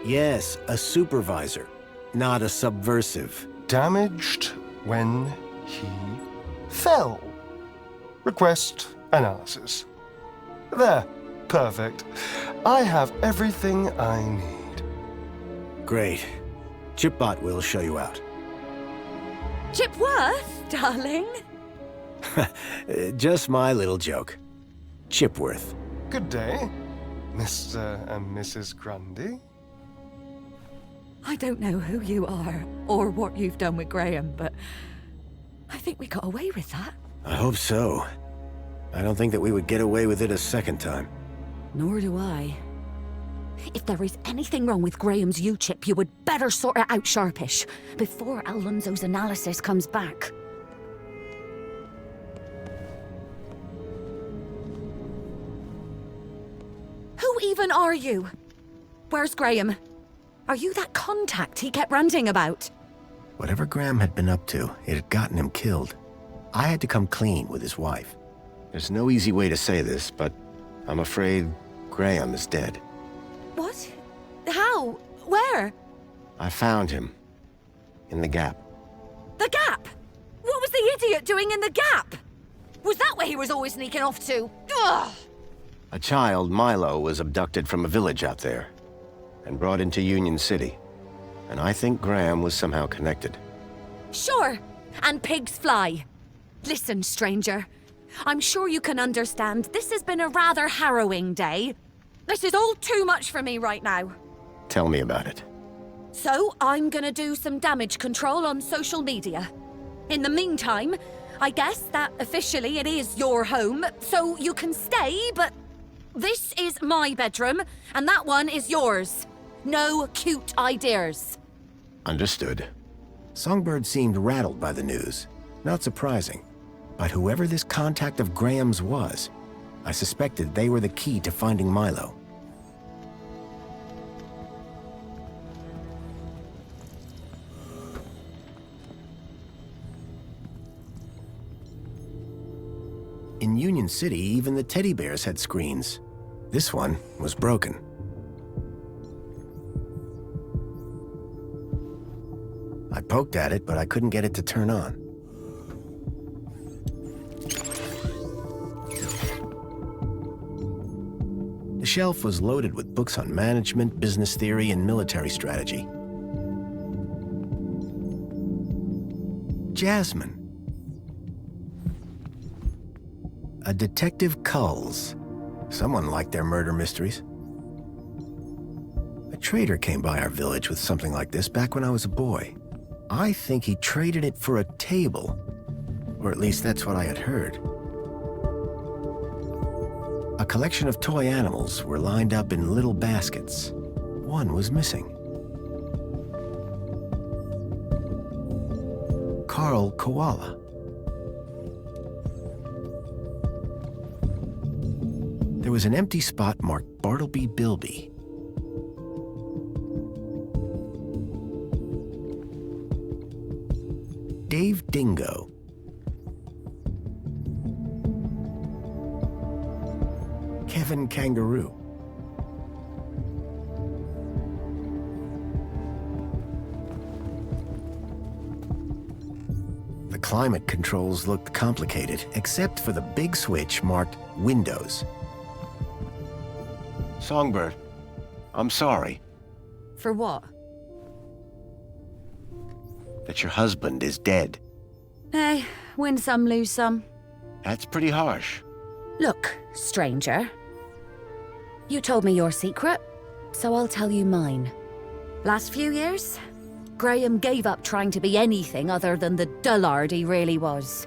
Yes, a supervisor, not a subversive. Damaged when he fell. Request analysis. There. Perfect. I have everything I need. Great. Chipbot will show you out. Chipworth, darling? Just my little joke. Chipworth. Good day, Mr. and Mrs. Grundy. I don't know who you are or what you've done with Graham, but I think we got away with that. I hope so. I don't think that we would get away with it a second time. Nor do I. If there is anything wrong with Graham's U-chip, you would better sort it out sharpish, before Alonso's analysis comes back. Who even are you? Where's Graham? Are you that contact he kept ranting about? Whatever Graham had been up to, it had gotten him killed. I had to come clean with his wife. There's no easy way to say this, but I'm afraid Graham is dead. What? How? Where? I found him. In the Gap. The Gap? What was the idiot doing in the Gap? Was that where he was always sneaking off to? Ugh! A child, Milo, was abducted from a village out there and brought into Union City. And I think Graham was somehow connected. Sure, and pigs fly. Listen, stranger. I'm sure you can understand this has been a rather harrowing day. This is all too much for me right now. Tell me about it. So, I'm gonna do some damage control on social media. In the meantime, I guess that officially it is your home, so you can stay, but this is my bedroom, and that one is yours. No cute ideas. Understood. Songbird seemed rattled by the news. Not surprising. But whoever this contact of Graham's was, I suspected they were the key to finding Milo. In Union City, even the teddy bears had screens. This one was broken. I poked at it, but I couldn't get it to turn on. The shelf was loaded with books on management, business theory, and military strategy. Jasmine. A Detective Culls. Someone liked their murder mysteries. A trader came by our village with something like this back when I was a boy. I think he traded it for a table. Or at least that's what I had heard. A collection of toy animals were lined up in little baskets. One was missing. Carl Koala. There was an empty spot marked Bartleby Bilby. Dave Dingo. Kevin Kangaroo. The climate controls looked complicated, except for the big switch marked Windows. Songbird, I'm sorry For what? that your husband is dead. Hey, win some, lose some. That's pretty harsh. Look, stranger. You told me your secret, so I'll tell you mine. Last few years, Graham gave up trying to be anything other than the dullard he really was.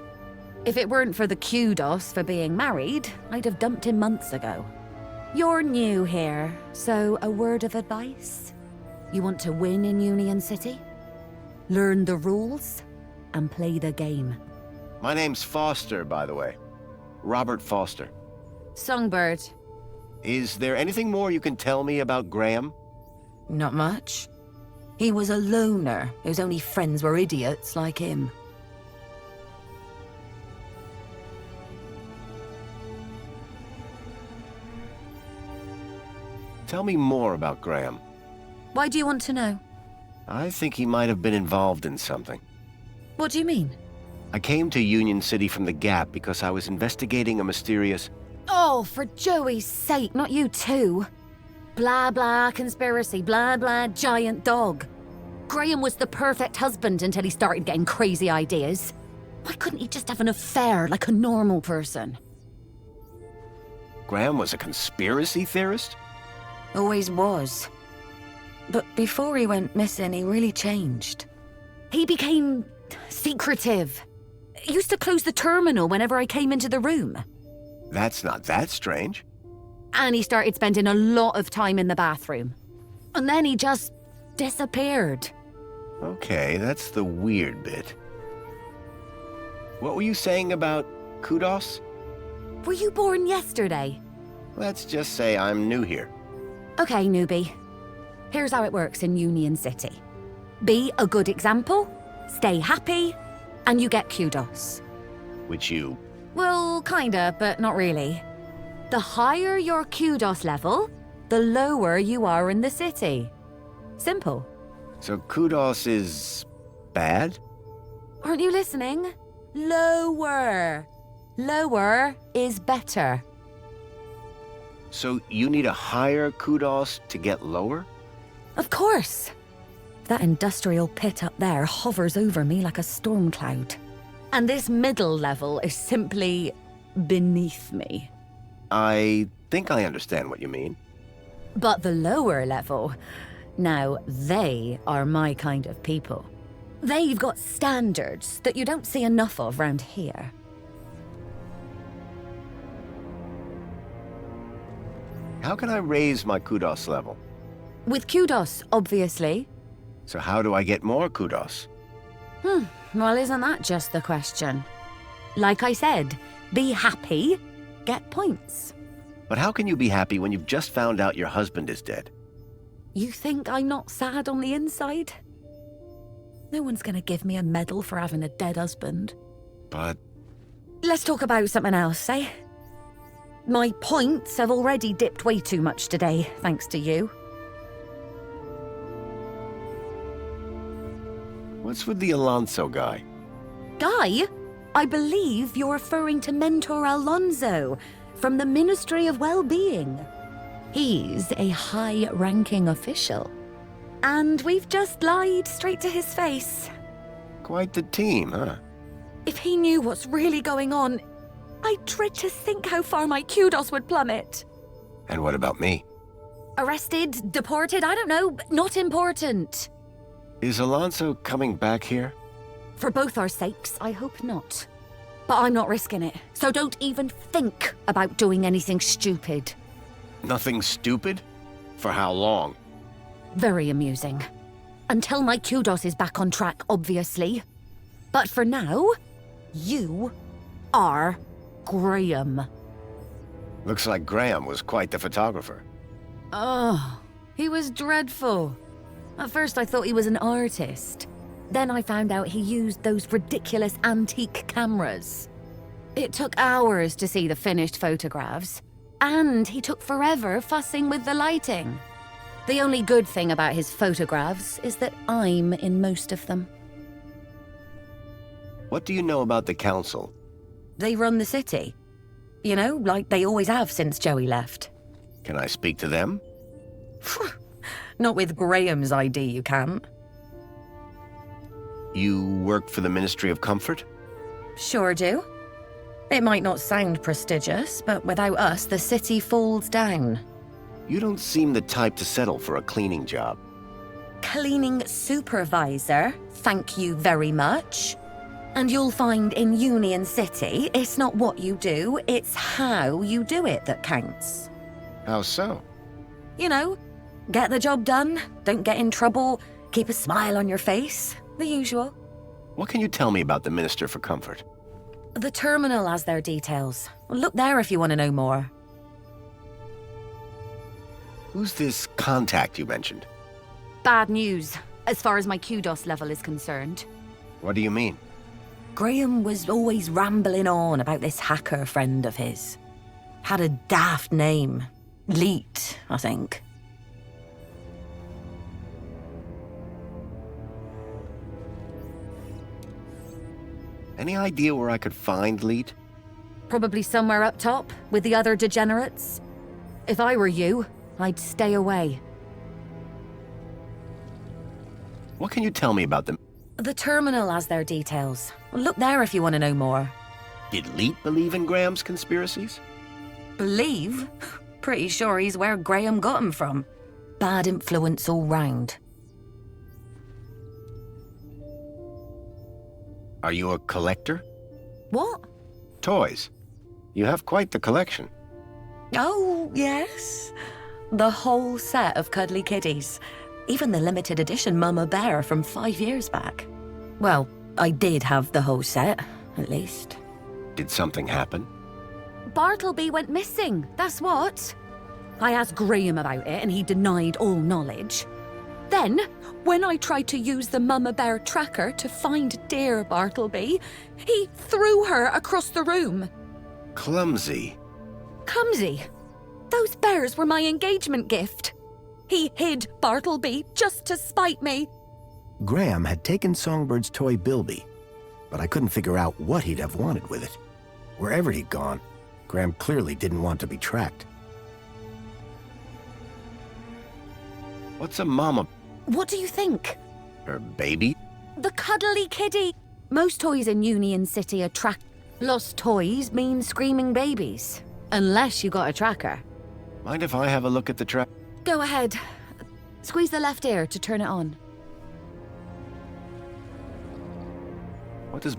If it weren't for the kudos for being married, I'd have dumped him months ago. You're new here, so a word of advice? You want to win in Union City? Learn the rules and play the game. My name's Foster, by the way. Robert Foster. Songbird. Is there anything more you can tell me about Graham? Not much. He was a loner whose only friends were idiots like him. Tell me more about Graham. Why do you want to know? I think he might have been involved in something. What do you mean? I came to Union City from the Gap because I was investigating a mysterious... Oh, for Joey's sake, not you too. Blah blah conspiracy, blah blah giant dog. Graham was the perfect husband until he started getting crazy ideas. Why couldn't he just have an affair like a normal person? Graham was a conspiracy theorist? Always was. But before he went missing, he really changed. He became secretive. He used to close the terminal whenever I came into the room. That's not that strange. And he started spending a lot of time in the bathroom. And then he just disappeared. Okay, that's the weird bit. What were you saying about kudos? Were you born yesterday? Let's just say I'm new here. Okay, newbie. Here's how it works in Union City. Be a good example, stay happy, and you get kudos. Which you... Well, kinda, but not really. The higher your kudos level, the lower you are in the city. Simple. So kudos is bad? Aren't you listening? Lower. Lower is better. So you need a higher kudos to get lower? Of course. That industrial pit up there hovers over me like a storm cloud. And this middle level is simply beneath me. I think I understand what you mean. But the lower level, now they are my kind of people. They've got standards that you don't see enough of round here. How can I raise my kudos level? With kudos, obviously. So how do I get more kudos? Well, isn't that just the question? Like I said, be happy, get points. But how can you be happy when you've just found out your husband is dead? You think I'm not sad on the inside? No one's gonna give me a medal for having a dead husband. But... Let's talk about something else, eh? My points have already dipped way too much today, thanks to you. What's with the Alonso guy? Guy? I believe you're referring to Mentor Alonso from the Ministry of Well-Being. He's a high-ranking official. And we've just lied straight to his face. Quite the team, huh? If he knew what's really going on, I dread to think how far my kudos would plummet. And what about me? Arrested, deported, I don't know, not important. Is Alonso coming back here? For both our sakes, I hope not. But I'm not risking it, so don't even think about doing anything stupid. Nothing stupid? For how long? Very amusing. Until my kudos is back on track, obviously. But for now, you are Graham. Looks like Graham was quite the photographer. Oh, he was dreadful. At first I thought he was an artist. Then I found out he used those ridiculous antique cameras. It took hours to see the finished photographs, and he took forever fussing with the lighting. The only good thing about his photographs is that I'm in most of them. What do you know about the council? They run the city. You know, like they always have since Joey left. Can I speak to them? Not with Graham's ID, you can't. You work for the Ministry of Comfort? Sure do. It might not sound prestigious, but without us, the city falls down. You don't seem the type to settle for a cleaning job. Cleaning supervisor, thank you very much. And you'll find in Union City, it's not what you do, it's how you do it that counts. How so? You know, get the job done, don't get in trouble, keep a smile on your face, the usual. What can you tell me about the Minister for Comfort? The terminal has their details. Look there if you want to know more. Who's this contact you mentioned? Bad news, as far as my kudos level is concerned. What do you mean? Graham was always rambling on about this hacker friend of his. Had a daft name. Leet, I think. Any idea where I could find Leet? Probably somewhere up top, with the other degenerates. If I were you, I'd stay away. What can you tell me about them? The terminal has their details. Look there if you want to know more. Did Leet believe in Graham's conspiracies? Believe? Pretty sure he's where Graham got him from. Bad influence all round. Are you a collector? What? Toys. You have quite the collection. Oh, yes. The whole set of cuddly kiddies. Even the limited edition Mama Bear from 5 years back. Well, I did have the whole set, at least. Did something happen? Bartleby went missing, that's what. I asked Graham about it and he denied all knowledge. Then, when I tried to use the Mama Bear tracker to find dear Bartleby, he threw her across the room. Clumsy. Clumsy. Those bears were my engagement gift. He hid Bartleby just to spite me. Graham had taken Songbird's toy Bilby, but I couldn't figure out what he'd have wanted with it. Wherever he'd gone, Graham clearly didn't want to be tracked. What's a mama? What do you think? Her baby? The cuddly kiddie. Most toys in Union City attract. Lost toys mean screaming babies. Unless you got a tracker. Mind if I have a look at the track? Go ahead. Squeeze the left ear to turn it on. What does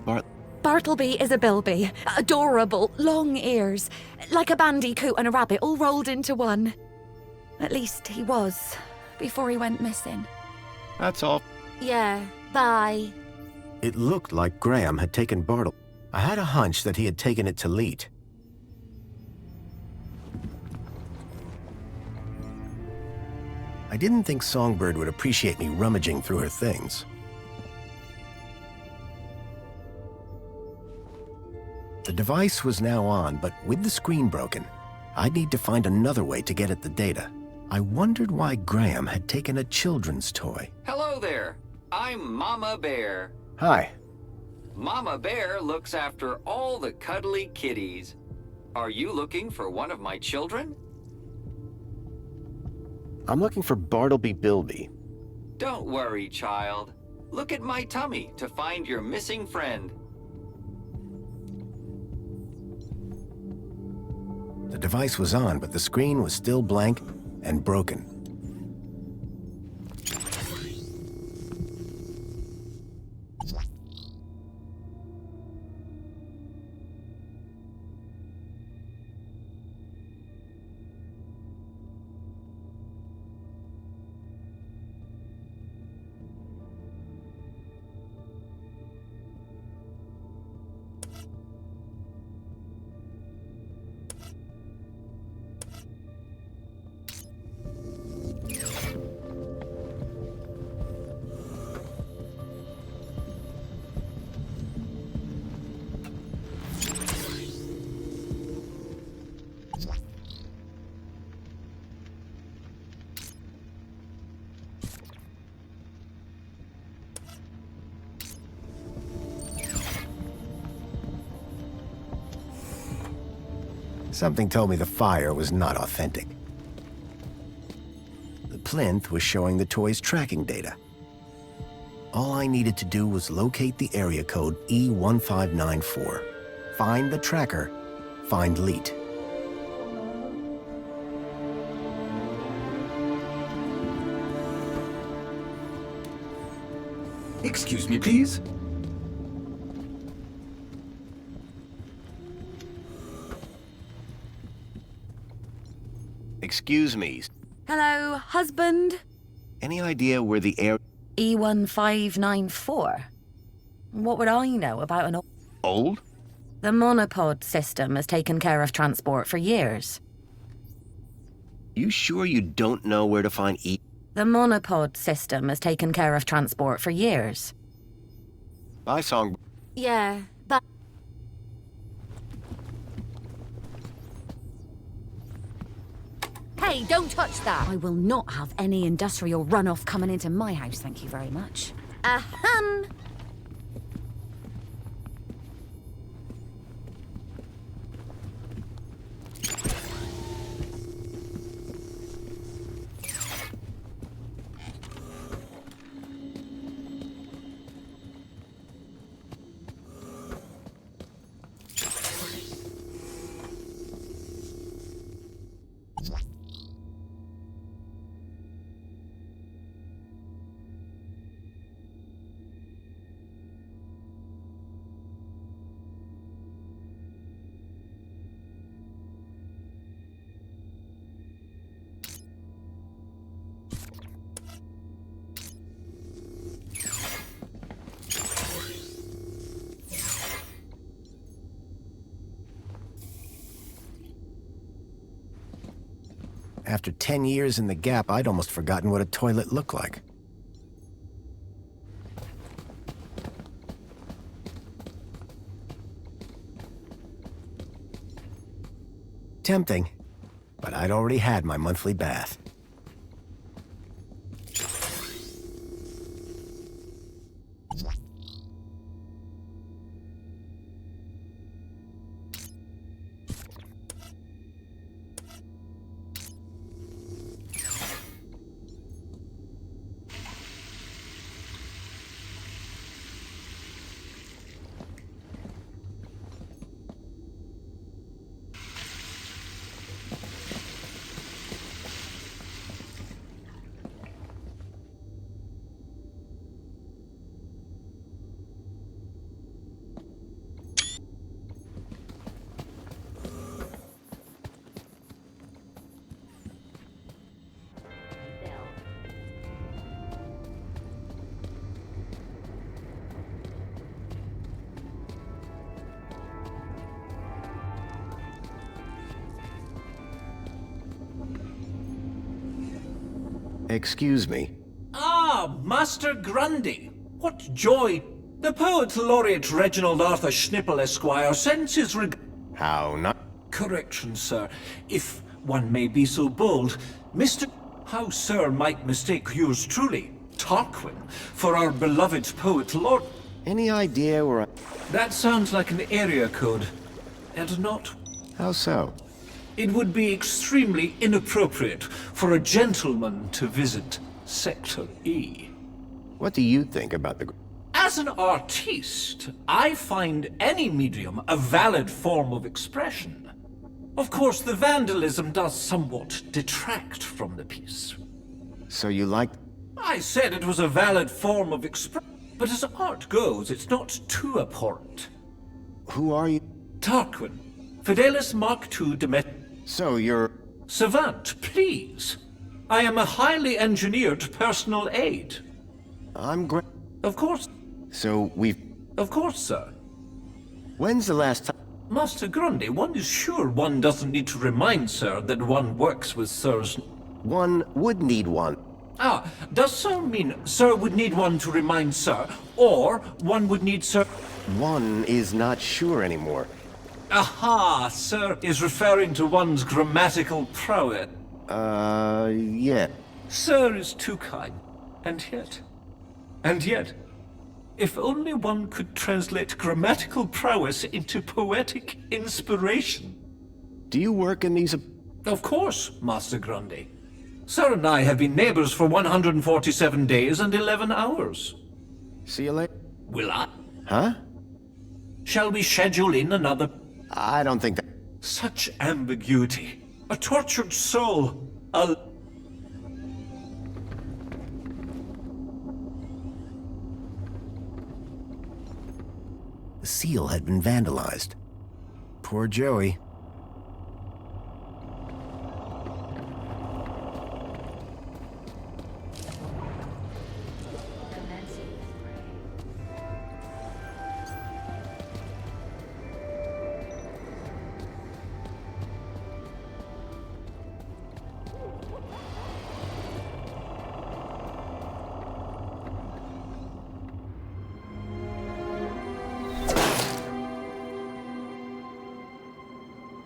Bartleby is a bilby. Adorable, long ears. Like a bandicoot and a rabbit all rolled into one. At least he was, before he went missing. That's all. Yeah, bye. It looked like Graham had taken Bartle. I had a hunch that he had taken it to Leet. I didn't think Songbird would appreciate me rummaging through her things. The device was now on, but with the screen broken, I'd need to find another way to get at the data. I wondered why Graham had taken a children's toy. Hello there. I'm Mama Bear. Hi. Mama Bear looks after all the cuddly kitties. Are you looking for one of my children? I'm looking for Bartleby Bilby. Don't worry, child. Look at my tummy to find your missing friend. The device was on, but the screen was still blank and broken. Something told me the fire was not authentic. The plinth was showing the toy's tracking data. All I needed to do was locate the area code E1594, find the tracker, find Leet. Excuse me, please. Excuse me. Hello, husband? Any idea where the air... E1594? What would I know about an... Old? The monopod system has taken care of transport for years. You sure you don't know where to find E... The monopod system has taken care of transport for years. Bye, Song... Yeah, but... Hey, don't touch that! I will not have any industrial runoff coming into my house, thank you very much. Ahem! After 10 years in the Gap, I'd almost forgotten what a toilet looked like. Tempting, but I'd already had my monthly bath. Excuse me. Ah, Master Grundy. What joy! The poet laureate Reginald Arthur Schnipple, Esquire, sends his How not? Correction, sir. If one may be so bold, Mr. How sir might mistake yours truly, Tarquin, for our beloved poet Lord. Any idea where I... That sounds like an area code, and not... How so? It would be extremely inappropriate for a gentleman to visit Sector E. What do you think about the... As an artiste, I find any medium a valid form of expression. Of course, the vandalism does somewhat detract from the piece. So you like... I said it was a valid form of expression, but as art goes, it's not too abhorrent. Who are you? Tarquin. Fidelis Mark II Demet... So you're... Savant, please. I am a highly engineered personal aid. I'm great. Of course. So we've... Of course, sir. When's the last time... Master Grundy, one is sure one doesn't need to remind sir that one works with sirs. One would need one. Ah, does sir mean sir would need one to remind sir, or one would need sir... One is not sure anymore. Aha, sir is referring to one's grammatical prowess. Yeah. Sir is too kind. And yet, if only one could translate grammatical prowess into poetic inspiration. Do you work in these... Of course, Master Grundy. Sir and I have been neighbors for 147 days and 11 hours. See you later. Will I? Huh? Shall we schedule in another... I don't think that... Such ambiguity. A tortured soul. A... The seal had been vandalized. Poor Joey.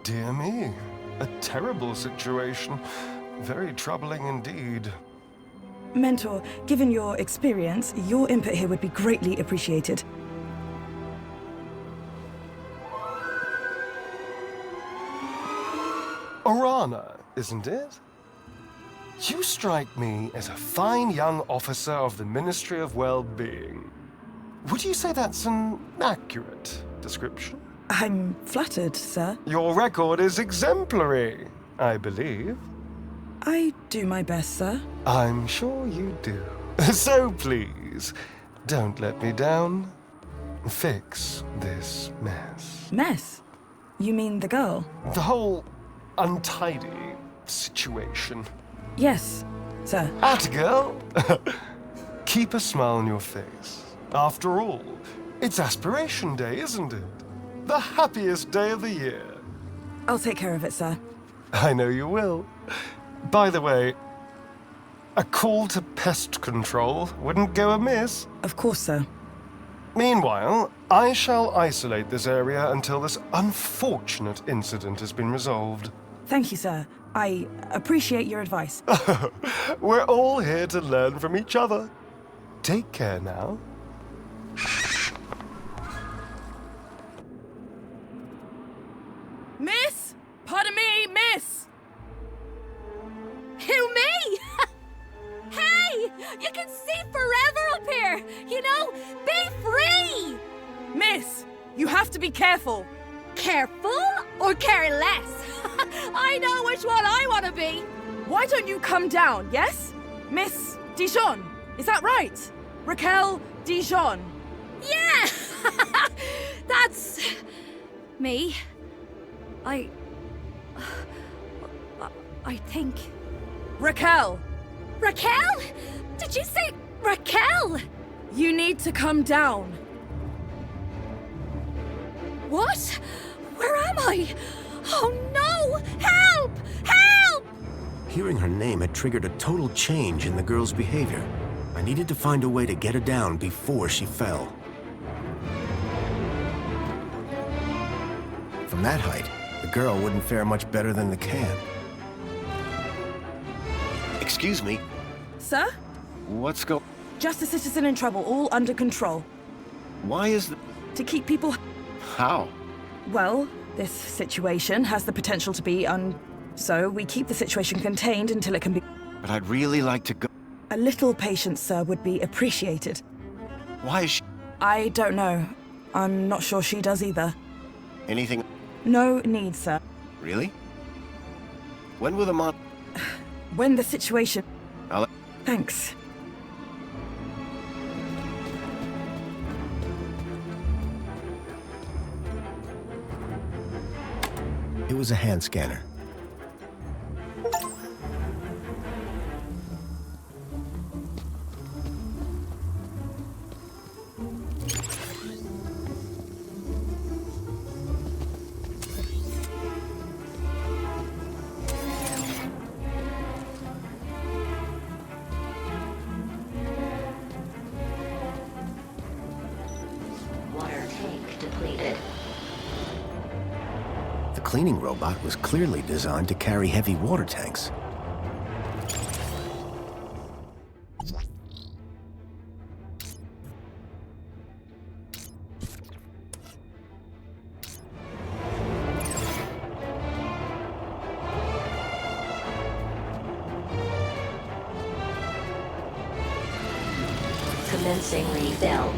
Dear me, a terrible situation. Very troubling indeed. Mentor, given your experience, your input here would be greatly appreciated. Orana, isn't it? You strike me as a fine young officer of the Ministry of Well-Being. Would you say that's an accurate description? I'm flattered, sir. Your record is exemplary, I believe. I do my best, sir. I'm sure you do. So please, don't let me down. Fix this mess. Mess? You mean the girl? The whole untidy situation. Yes, sir. Girl. Keep a smile on your face. After all, it's Aspiration Day, isn't it? The happiest day of the year. I'll take care of it, sir. I know you will. By the way, a call to pest control wouldn't go amiss. Of course, sir. Meanwhile, I shall isolate this area until this unfortunate incident has been resolved. Thank you, sir. I appreciate your advice. We're all here to learn from each other. Take care now. Miss! Pardon me, miss! Who, me? Hey! You can see forever up here! You know, be free! Miss! You have to be careful! Careful or careless? I know which one I want to be! Why don't you come down, yes? Miss Dijon, is that right? Raquel Dijon. Yeah! That's... me. I think... Raquel! Raquel? Did you say Raquel? You need to come down. What? Where am I? Oh no! Help! Help! Hearing her name had triggered a total change in the girl's behavior. I needed to find a way to get her down before she fell. From that height, the girl wouldn't fare much better than the can. Excuse me. Sir? What's go... Just a citizen in trouble, all under control. Why is the... To keep people... How? Well, this situation has the potential to be so we keep the situation contained until it can be... But I'd really like to go... A little patience, sir, would be appreciated. Why is she... I don't know. I'm not sure she does either. Anything... No need, sir. Really? When will the mod... When the situation... I'll... Thanks. It was a hand scanner. Water tank depleted. The cleaning robot was clearly designed to carry heavy water tanks. Commencing refill.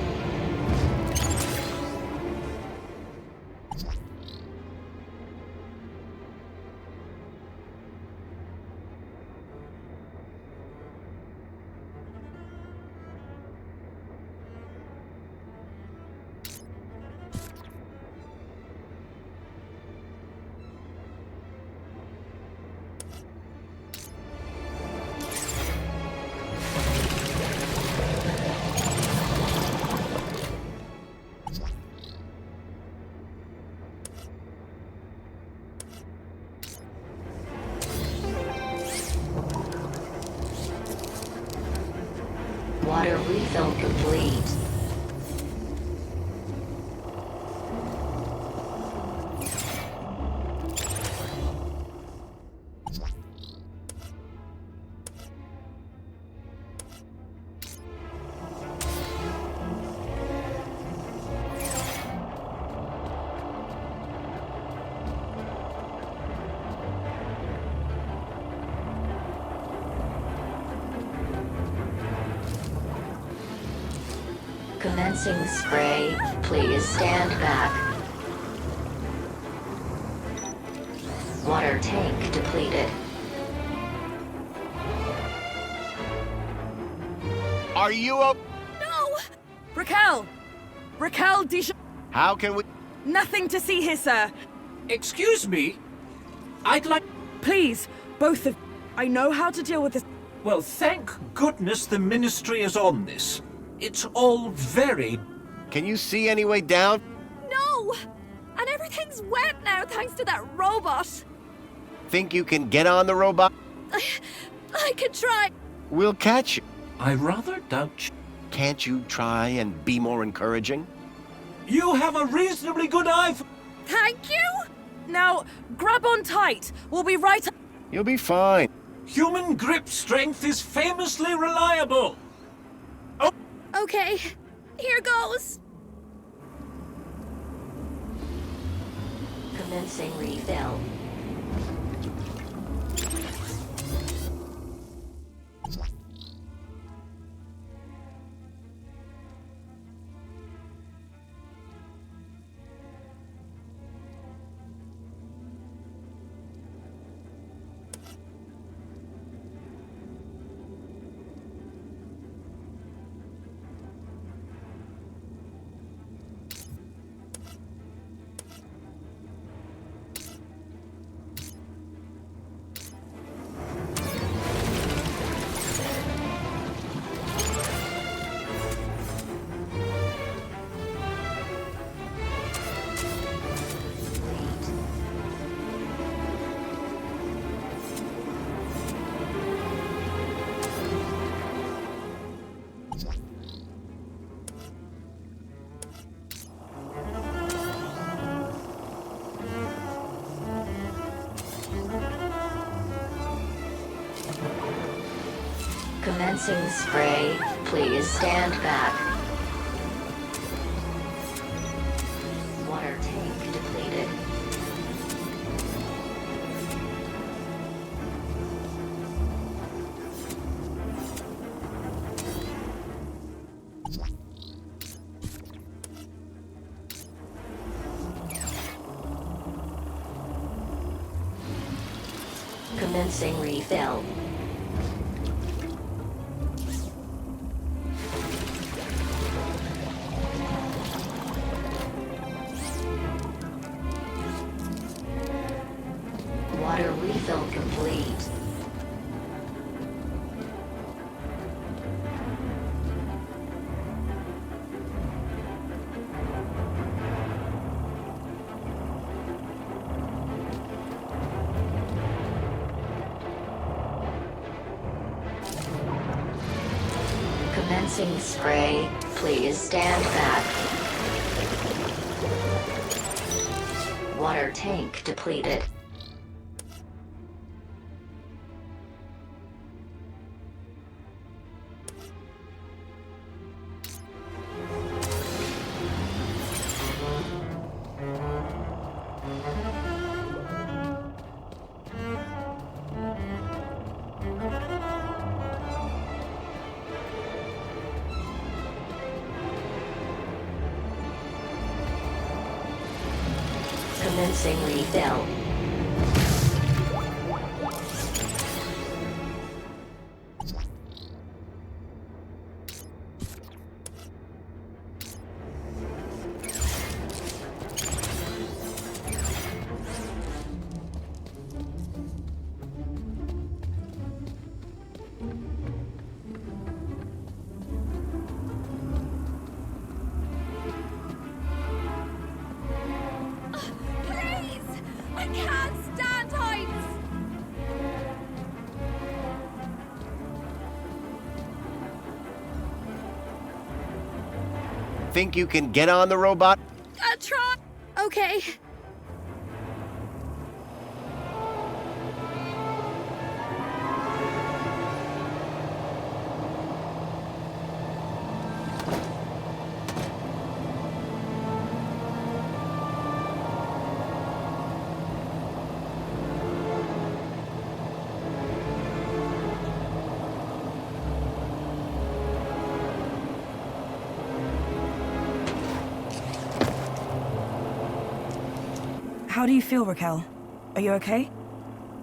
Water refill complete. Commencing spray. Please stand back. Water tank depleted. Are you up? No! Raquel! Raquel Dijon. How can we... Nothing to see here, sir. Excuse me? I'd like... Please, both of... I know how to deal with this. Well, thank goodness the Ministry is on this. It's all very... Can you see any way down? No! And everything's wet now thanks to that robot. Think you can get on the robot? I could try. We'll catch you. I rather doubt you. Can't you try and be more encouraging? You have a reasonably good eye for... Thank you? Now, grab on tight. We'll be right... You'll be fine. Human grip strength is famously reliable. Okay, here goes. Commencing refill. Commencing spray. Please stand back. Water tank depleted. Commencing refill. Water refill complete. Commencing spray. Please stand back. Water tank depleted. Commencing refill. I can't stand heights! Think you can get on the robot? I'll try. Okay. How do you feel, Raquel? Are you okay?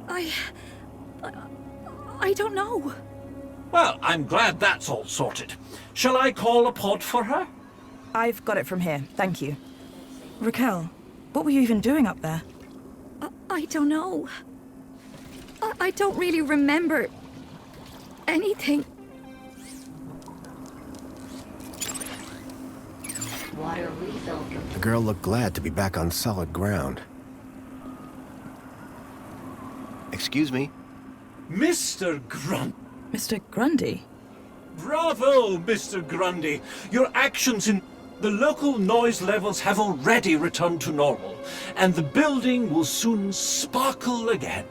I don't know. Well, I'm glad that's all sorted. Shall I call a pod for her? I've got it from here, thank you. Raquel, what were you even doing up there? I don't know. I don't really remember anything. Water refill. The girl looked glad to be back on solid ground. Excuse me? Mr. Grunt. Mr. Grundy? Bravo, Mr. Grundy. Your actions in... The local noise levels have already returned to normal, and the building will soon sparkle again.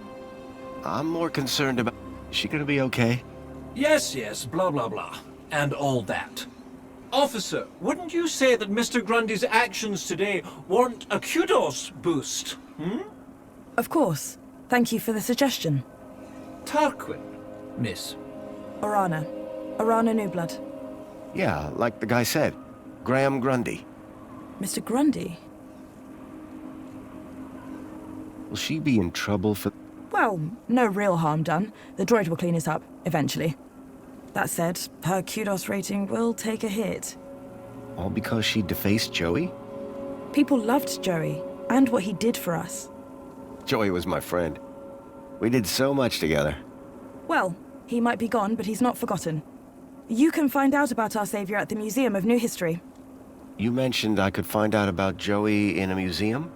I'm more concerned about... Is she gonna be okay? Yes, blah blah blah, and all that. Officer, wouldn't you say that Mr. Grundy's actions today warrant a kudos boost, hmm? Of course. Thank you for the suggestion. Tarquin, miss. Orana. Orana Newblood. Yeah, like the guy said. Graham Grundy. Mr. Grundy? Will she be in trouble for... Well, no real harm done. The droid will clean it up, eventually. That said, her kudos rating will take a hit. All because she defaced Joey? People loved Joey, and what he did for us. Joey was my friend. We did so much together. Well, he might be gone, but he's not forgotten. You can find out about our savior at the Museum of New History. You mentioned I could find out about Joey in a museum?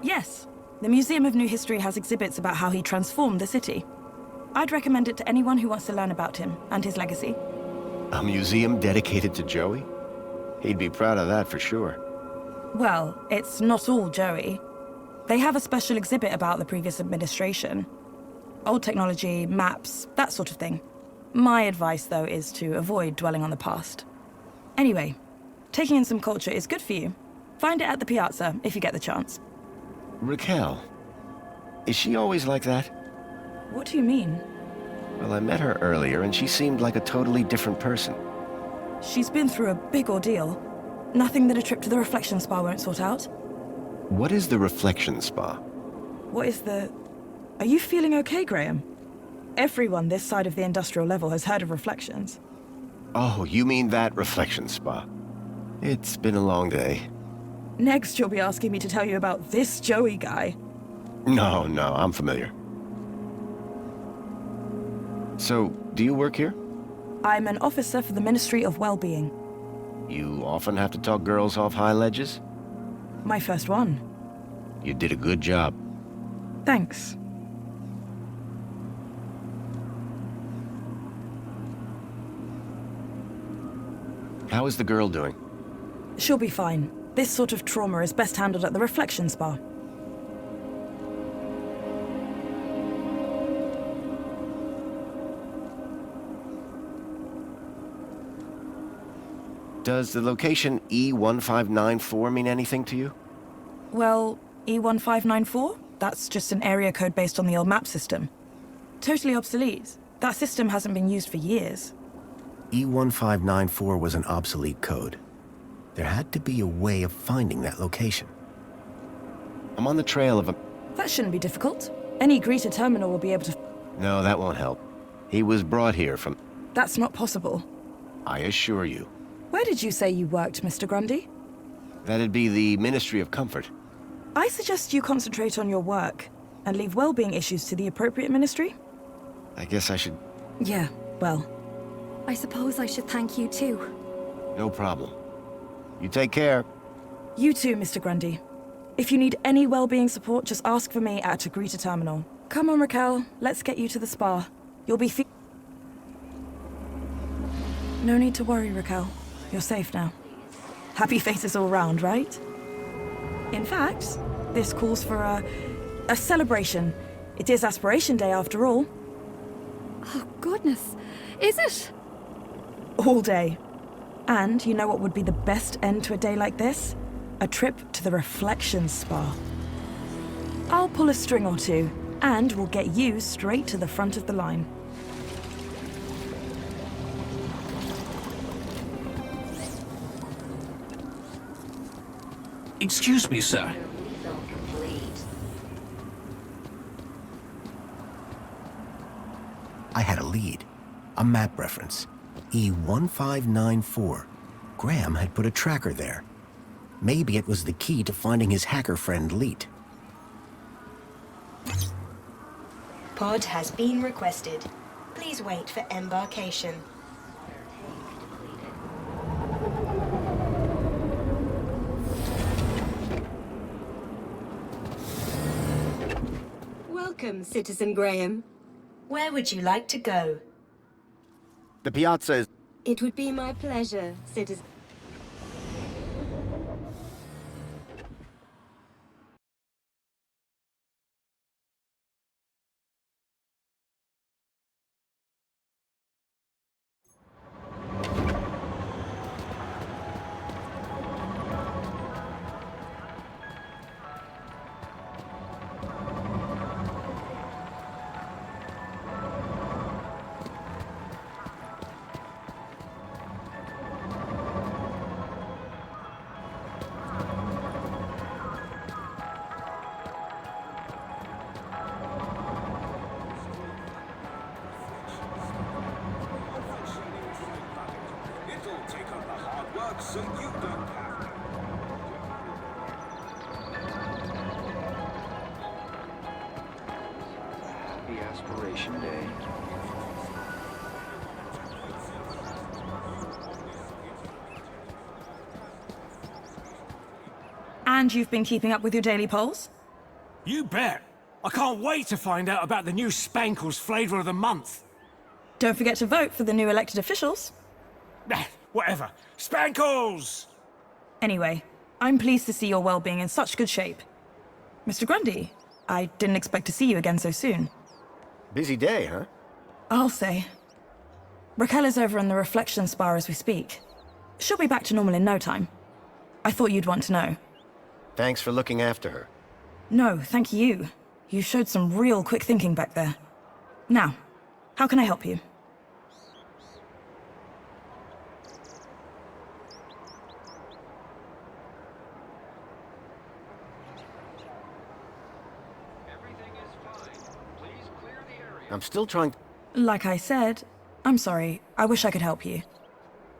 Yes. The Museum of New History has exhibits about how he transformed the city. I'd recommend it to anyone who wants to learn about him and his legacy. A museum dedicated to Joey? He'd be proud of that for sure. Well, it's not all Joey. They have a special exhibit about the previous administration. Old technology, maps, that sort of thing. My advice, though, is to avoid dwelling on the past. Anyway, taking in some culture is good for you. Find it at the Piazza, if you get the chance. Raquel. Is she always like that? What do you mean? Well, I met her earlier, and she seemed like a totally different person. She's been through a big ordeal. Nothing that a trip to the Reflection Spa won't sort out. What is the Reflection Spa? What is the... Are you feeling okay, Graham? Everyone this side of the industrial level has heard of Reflections. Oh, you mean that Reflection Spa. It's been a long day. Next, you'll be asking me to tell you about this Joey guy. No, I'm familiar. So, do you work here? I'm an officer for the Ministry of Well-Being. You often have to talk girls off high ledges? My first one. You did a good job. Thanks. How is the girl doing? She'll be fine. This sort of trauma is best handled at the Reflection Spa. Does the location E1594 mean anything to you? Well, E1594? That's just an area code based on the old map system. Totally obsolete. That system hasn't been used for years. E1594 was an obsolete code. There had to be a way of finding that location. I'm on the trail of a... That shouldn't be difficult. Any greeter terminal will be able to... No, that won't help. He was brought here from... That's not possible. I assure you. Where did you say you worked, Mr. Grundy? That'd be the Ministry of Comfort. I suggest you concentrate on your work and leave well-being issues to the appropriate ministry. I guess I should... Yeah, well... I suppose I should thank you too. No problem. You take care. You too, Mr. Grundy. If you need any well-being support, just ask for me at a greeter terminal. Come on, Raquel. Let's get you to the spa. You'll be No need to worry, Raquel. You're safe now. Happy faces all round, right? In fact, this calls for a celebration. It is Aspiration Day after all. Oh, goodness. Is it? All day. And you know what would be the best end to a day like this? A trip to the Reflection Spa. I'll pull a string or two, and we'll get you straight to the front of the line. Excuse me, sir. I had a lead. A map reference. E1594. Graham had put a tracker there. Maybe it was the key to finding his hacker friend, Leet. Pod has been requested. Please wait for embarkation. Welcome, Citizen Graham. Where would you like to go? The Piazza is... It would be my pleasure, Citizen... done the hard work, so you don't have to. Happy Aspiration Day. And you've been keeping up with your daily polls? You bet. I can't wait to find out about the new Spankles flavor of the month. Don't forget to vote for the new elected officials. Whatever. Spankles! Anyway, I'm pleased to see your well-being in such good shape. Mr. Grundy, I didn't expect to see you again so soon. Busy day, huh? I'll say. Raquel is over in the reflection spa as we speak. She'll be back to normal in no time. I thought you'd want to know. Thanks for looking after her. No, thank you. You showed some real quick thinking back there. Now, how can I help you? I'm still trying... Like I said, I'm sorry. I wish I could help you.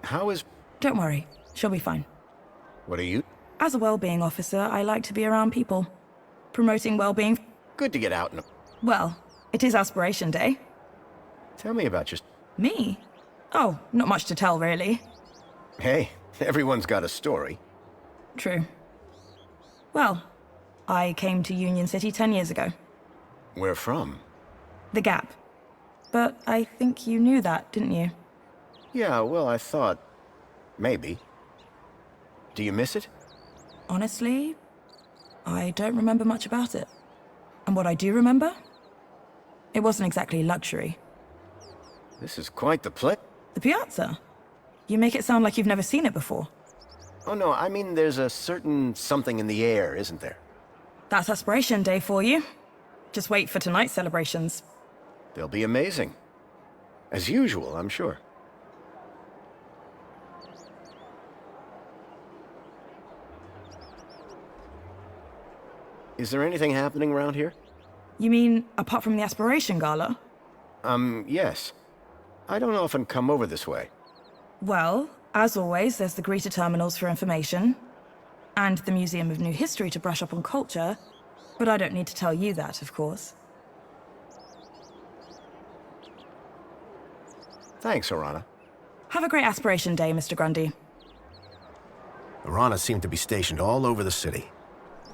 How is... Don't worry. She'll be fine. What are you? As a well-being officer, I like to be around people. Promoting well-being... Good to get out and... Well, it is Aspiration Day. Tell me about your... Me? Oh, not much to tell, really. Hey, everyone's got a story. True. Well, I came to Union City 10 years ago. Where from? The Gap. But I think you knew that, didn't you? Yeah, well, I thought... maybe. Do you miss it? Honestly, I don't remember much about it. And what I do remember? It wasn't exactly luxury. This is quite the place. The Piazza? You make it sound like you've never seen it before. Oh no, I mean there's a certain something in the air, isn't there? That's Aspiration Day for you. Just wait for tonight's celebrations. They'll be amazing. As usual, I'm sure. Is there anything happening around here? You mean, apart from the Aspiration Gala? Yes. I don't often come over this way. Well, as always, there's the Greta Terminals for information, and the Museum of New History to brush up on culture, but I don't need to tell you that, of course. Thanks, Orana. Have a great Aspiration Day, Mr. Grundy. Orana seemed to be stationed all over the city.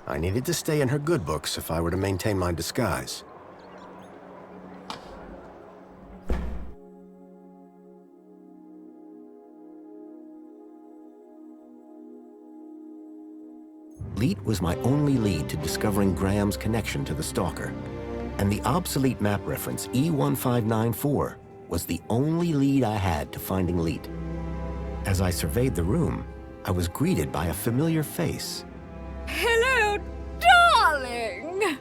I needed to stay in her good books if I were to maintain my disguise. Leet was my only lead to discovering Graham's connection to the Stalker, and the obsolete map reference E1594 was the only lead I had to finding Leet. As I surveyed the room, I was greeted by a familiar face. Hello, darling!